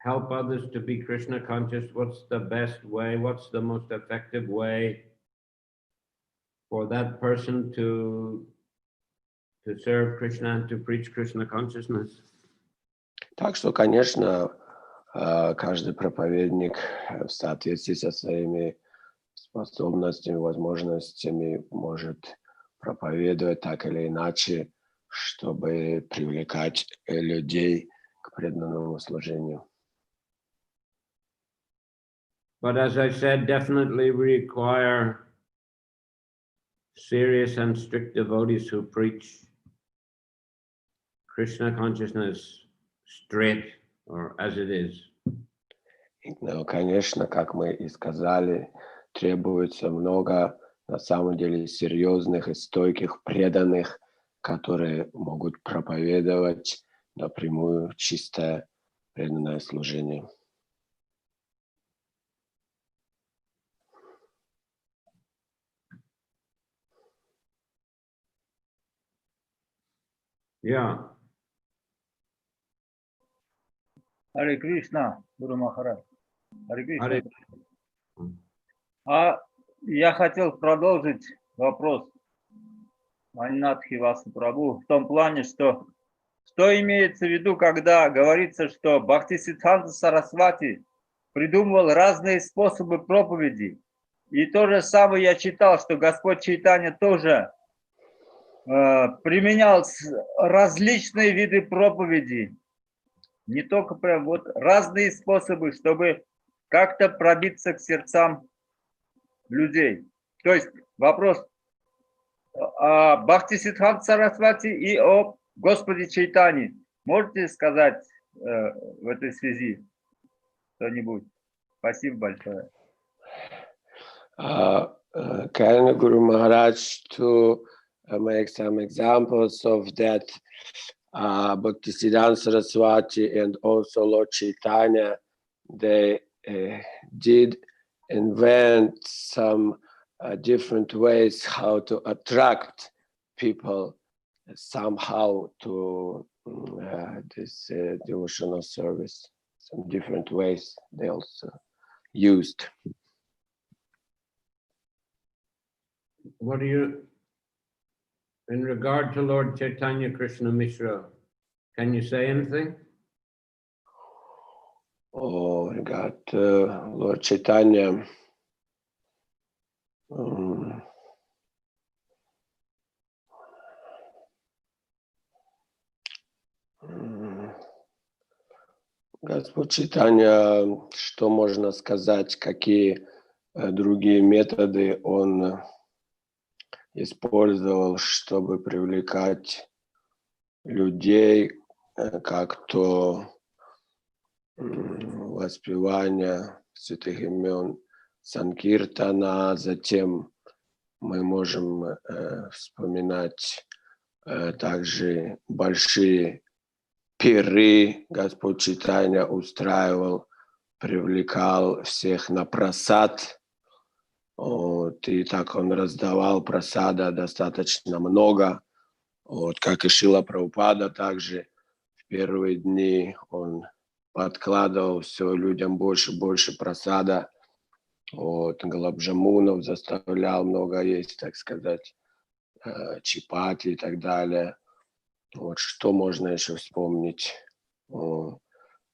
help others to be Krishna conscious? What's the best way? What's the most effective way for that person to serve Krishna and to preach Krishna consciousness? Так что, конечно, каждый проповедник в соответствии со своими способностями, возможностями может проповедовать так или иначе, чтобы привлекать людей к преданному служению. But as I said, definitely we require serious and strict devotees who preach Krishna consciousness straight or as it is. Ну, конечно, как мы и сказали, требуется много, на самом деле, серьезных и стойких преданных, которые могут проповедовать напрямую чистое преданное служение. Yeah. Харе Кришна, Гуру Махарадж. Харе Кришна. Hare- А я хотел продолжить вопрос Аннатхи Васу Прабху в том плане, что имеется в виду, когда говорится, что Бхактисиддханта Сарасвати придумывал разные способы проповеди. И то же самое я читал, что Господь Чайтанья тоже применял различные виды проповеди. Не только прям вот разные способы, чтобы как-то пробиться к сердцам людей. То есть вопрос о Бхактисиддханта Сарасвати и о Господе Чайтанье. Можете сказать в этой связи что-нибудь? Спасибо большое. Can Guru Maharaj to make some examples of that? Bhaktisiddhanta Saraswati and also Lord Chaitanya, they did invent some different ways how to attract people somehow to this devotional service. Some different ways they also used. What do you, in regard to Lord Chaitanya Krishna Mishra, can you say anything? Oh, regard Lord Chaitanya. Господь Чайтанья, что можно сказать, какие другие методы он использовал, чтобы привлекать людей, как то воспевание святых имен Санкиртана, затем мы можем вспоминать также большие пиры Господь Чайтанья устраивал, привлекал всех на прасад. Вот, и так он раздавал прасада достаточно много. Вот, как и Шрила Прабхупада, также в первые дни он подкладывал все людям больше прасада. Вот, галабджамунов заставлял много есть, так сказать, чапати и так далее. Вот, что можно еще вспомнить? То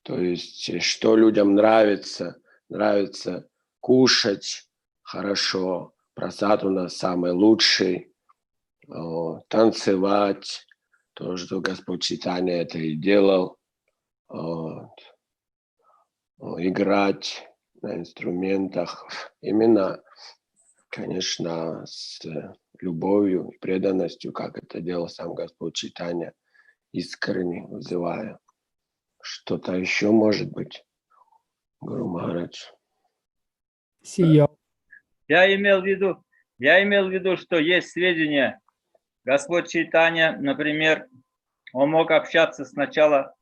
есть, что людям нравится кушать хорошо, прасад у нас самый лучший, танцевать, то, что Господь Чайтанья это и делал, играть на инструментах, именно, конечно, с любовью и преданностью, как это делал сам Господь Чайтанья, искренне вызывая. Что-то еще может быть, Гуру Махарадж? Я имел в виду, что есть сведения. Господь Чайтанья, например, он мог общаться сначала,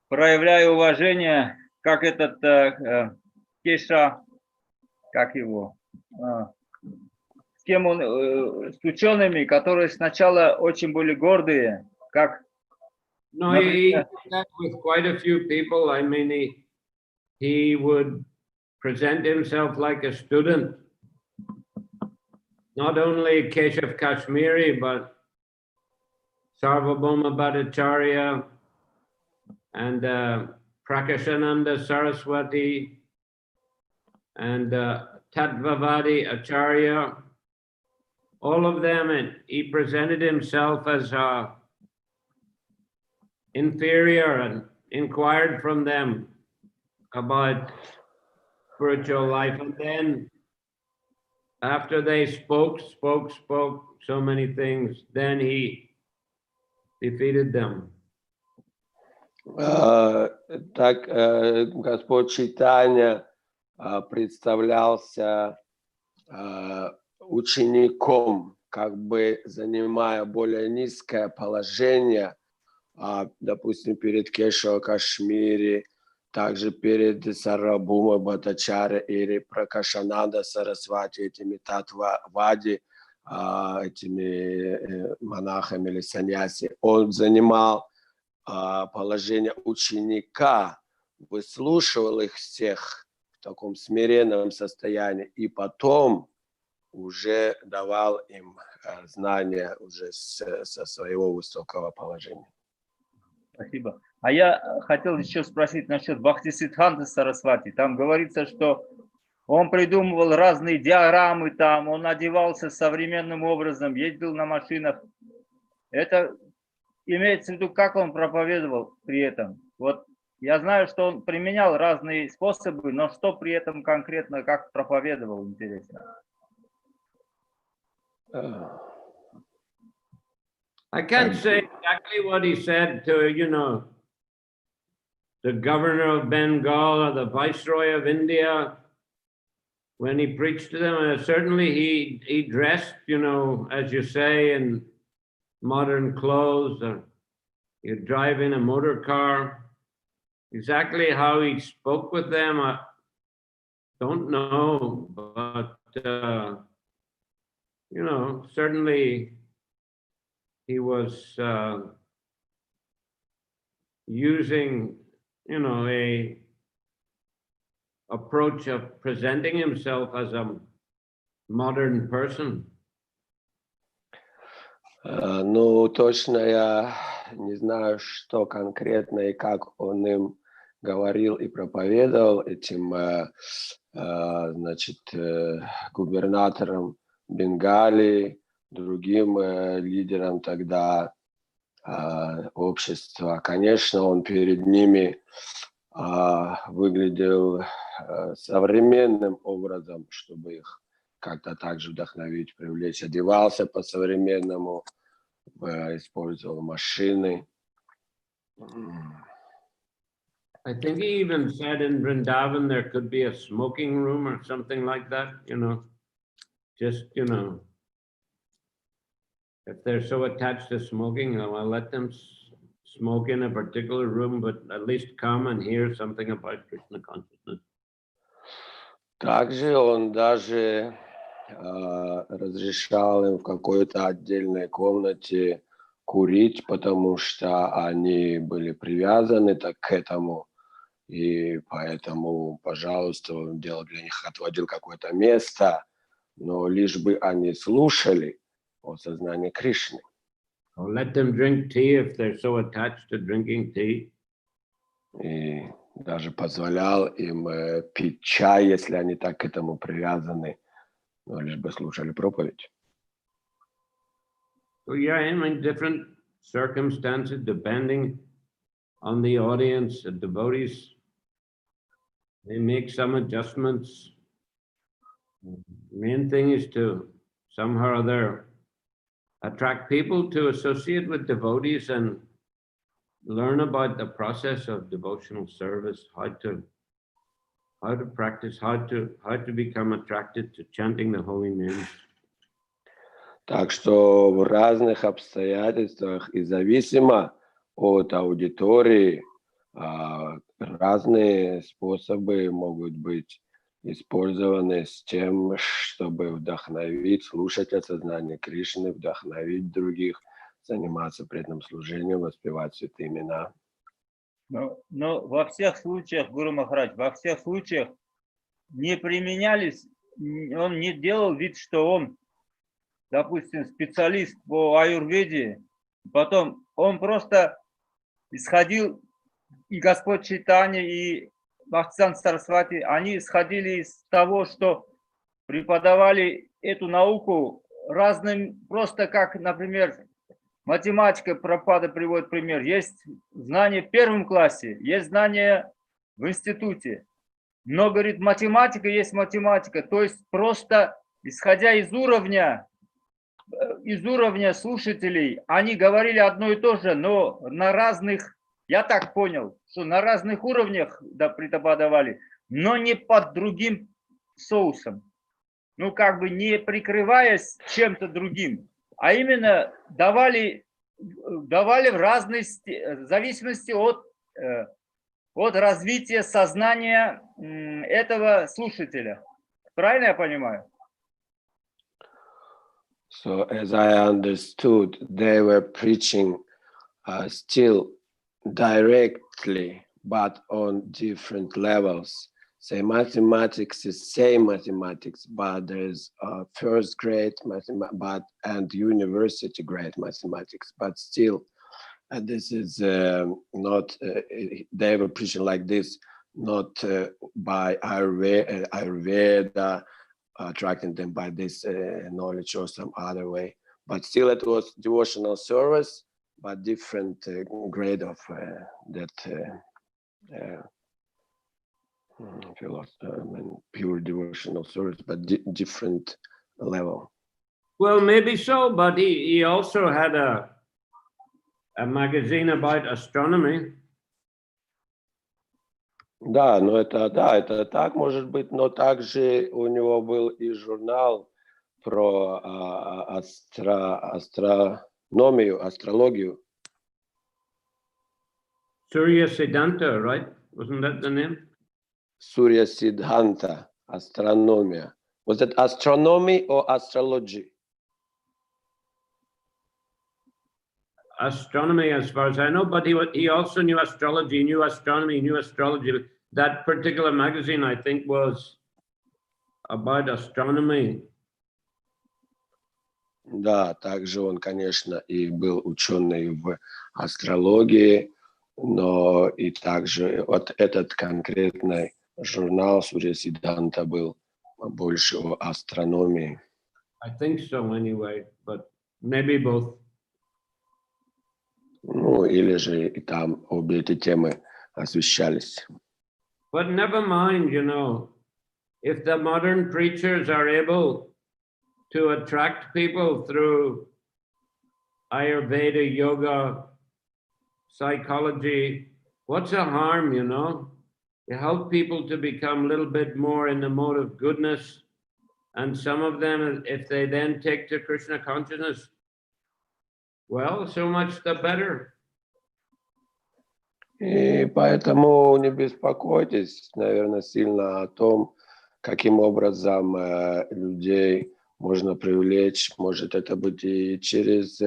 проявляя уважение, как этот Кеша, как его, с кем он, с учеными, которые сначала очень были гордые, как... No, he did that with quite a few people. I mean, he would present himself like a student, not only Keshav Kashmiri, but Sarvabhauma Bhattacharya and Prakashananda Saraswati and Tattvavadi Acharya, all of them, and he presented himself as inferior and inquired from them about spiritual life. And then after they spoke so many things, then he defeated them. Так Господь Чайтанья представлялся учеником, как бы занимая более низкое положение, допустим, перед Кешава Кашмири, также перед Сарвабхаума Бхаттачарья или Пракашананда Сарасвати, этими Татвавади, этими монахами или саньяси. Он занимал положение ученика, выслушивал их всех в таком смиренном состоянии и потом уже давал им знания уже со своего высокого положения. Спасибо. А я хотел еще спросить насчет Бхактисиддханты Сарасвати. Там говорится, что он придумывал разные диаграммы, там, он одевался современным образом, ездил на машинах. Это имеется в виду, как он проповедовал при этом? Вот я знаю, что он применял разные способы, но что при этом конкретно, как проповедовал, интересно. I can't say exactly what he said to, the governor of Bengal or the viceroy of India when he preached to them. And certainly he dressed, as you say, in modern clothes, or you drive in a motor car. Exactly how he spoke with them, I don't know, but certainly he was using, a approach of presenting himself as a modern person. Ну, точно я не знаю, что конкретно и как он им говорил и проповедовал этим, губернаторам Бенгалии, другим лидерам тогда общества. Конечно, он перед ними выглядел современным образом, чтобы их как-то так же вдохновить, привлечь. Одевался по-современному, использовал машины. I think he even said in Vrindavan there could be a smoking room or something like that, just, if they're so attached to smoking, I'll let them smoke in a particular room, but at least come and hear something about Krishna consciousness. Также он даже разрешал им в какой-то отдельной комнате курить, потому что они были привязаны так к этому, и поэтому, пожалуйста, он делал для них, отводил какое-то место, но лишь бы они слушали о сознании Кришны. Or let them drink tea if they're so attached to drinking tea. И даже позволял им пить чай, если они так к этому привязаны, но лишь бы слушали проповедь. So yeah, in different circumstances, depending on the audience, the devotees, they make some adjustments. The main thing is to somehow or other attract people to associate with devotees and learn about the process of devotional service, how to practice, how to become attracted to chanting the holy names. Так что в разных обстоятельствах и зависимо от аудитории разные способы могут быть использованы с тем, чтобы вдохновить, слушать осознание Кришны, вдохновить других, заниматься преданным служением, воспевать святые имена. Но во всех случаях, Гуру Махарадж, во всех случаях не применялись, он не делал вид, что он, допустим, специалист по аюрведе, потом он просто исходил, и Господь Чайтанья, и Бхактисиданта Сарасвати, они исходили из того, что преподавали эту науку разным, просто как, например, математика, Прабхупада приводит пример. Есть знания в первом классе, есть знания в институте. Но, говорит, математика есть математика. То есть просто исходя из уровня слушателей, они говорили одно и то же, но на разных, я так понял, что на разных уровнях преподавали, но не под другим соусом. Ну, как бы не прикрываясь чем-то другим, а именно давали в разности, в зависимости от развития сознания этого слушателя. Правильно я понимаю? So as I understood, they were preaching still directly, but on different levels. Say mathematics is same mathematics, but there's first grade mathematics and university grade mathematics, but still this is not, they were preaching like this, not by Ayurveda, attracting them by this knowledge or some other way, but still it was devotional service, but different grade of pure devotional service, but different level. Well, maybe so, but he also had a magazine about astronomy. Да, но это так может быть, но также у него был и журнал про астрономию, астрологию. Surya Siddhanta, right? Wasn't that the name? Surya Siddhanta, astronomia. Was it astronomy or astrology? Astronomy, as far as I know, but he also knew astrology, knew astronomy, knew astrology. That particular magazine, I think, was about astronomy. Да, также он, конечно, и был ученый в астрологии, но и также вот этот конкретный журнал Сурья Сиддханта был больше о астрономии. I think so anyway, but maybe both. Ну, или же и там обе эти темы освещались. But never mind, you know, if the modern preachers are able to attract people through Ayurveda, yoga, psychology, what's the harm, you know? To help people to become a little bit more in the mode of goodness. And some of them, if they then take to Krishna consciousness, well, so much the better. И поэтому не беспокойтесь, наверное, сильно о том, каким образом людей можно привлечь. Может это быть и через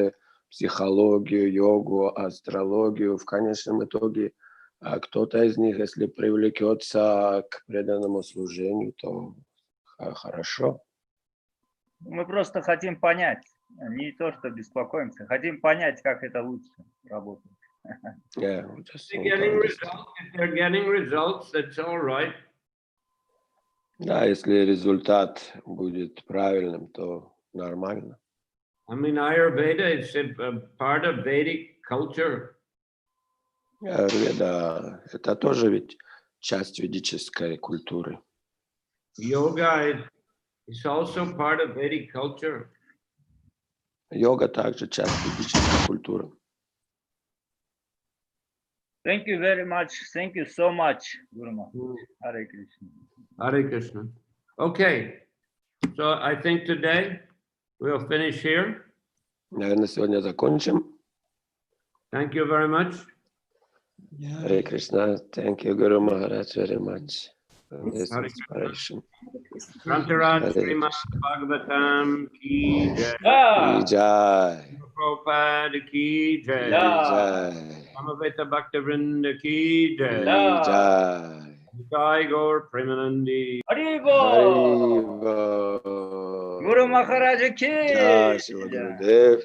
психологию, йогу, астрологию. В конечном итоге кто-то из них, если привлекется к преданному служению, то хорошо. Мы просто хотим понять, не то, что беспокоимся, хотим понять, как это лучше работает. Yeah, If they're getting results, that's all right. Да, если результат будет правильным, то нормально. I mean, Ayurveda is a part of Vedic culture. Аюрведа – это тоже ведь часть ведической культуры. Yoga is also part of Vedic culture. Йога также часть ведической культуры. Thank you very much. Thank you so much, Guru Maharaj. Hare Krishna. Hare Krishna. Okay, so I think today we'll finish here. Наверное, сегодня закончим. Thank you very much. Hare Krishna. Thank you, Guru Maharaj, very much. Yes, inspiration. Grantaraj Hare Srimad Bhagavatam ki jai. Jai. Prabhupada ki jai. Jai. Samaveta Bhaktavrinda ki jai. Jai. Jai Gaur Premanandi. Haribo! Haribo. Guru Maharaj ki Jai Shri jai. Gurudev.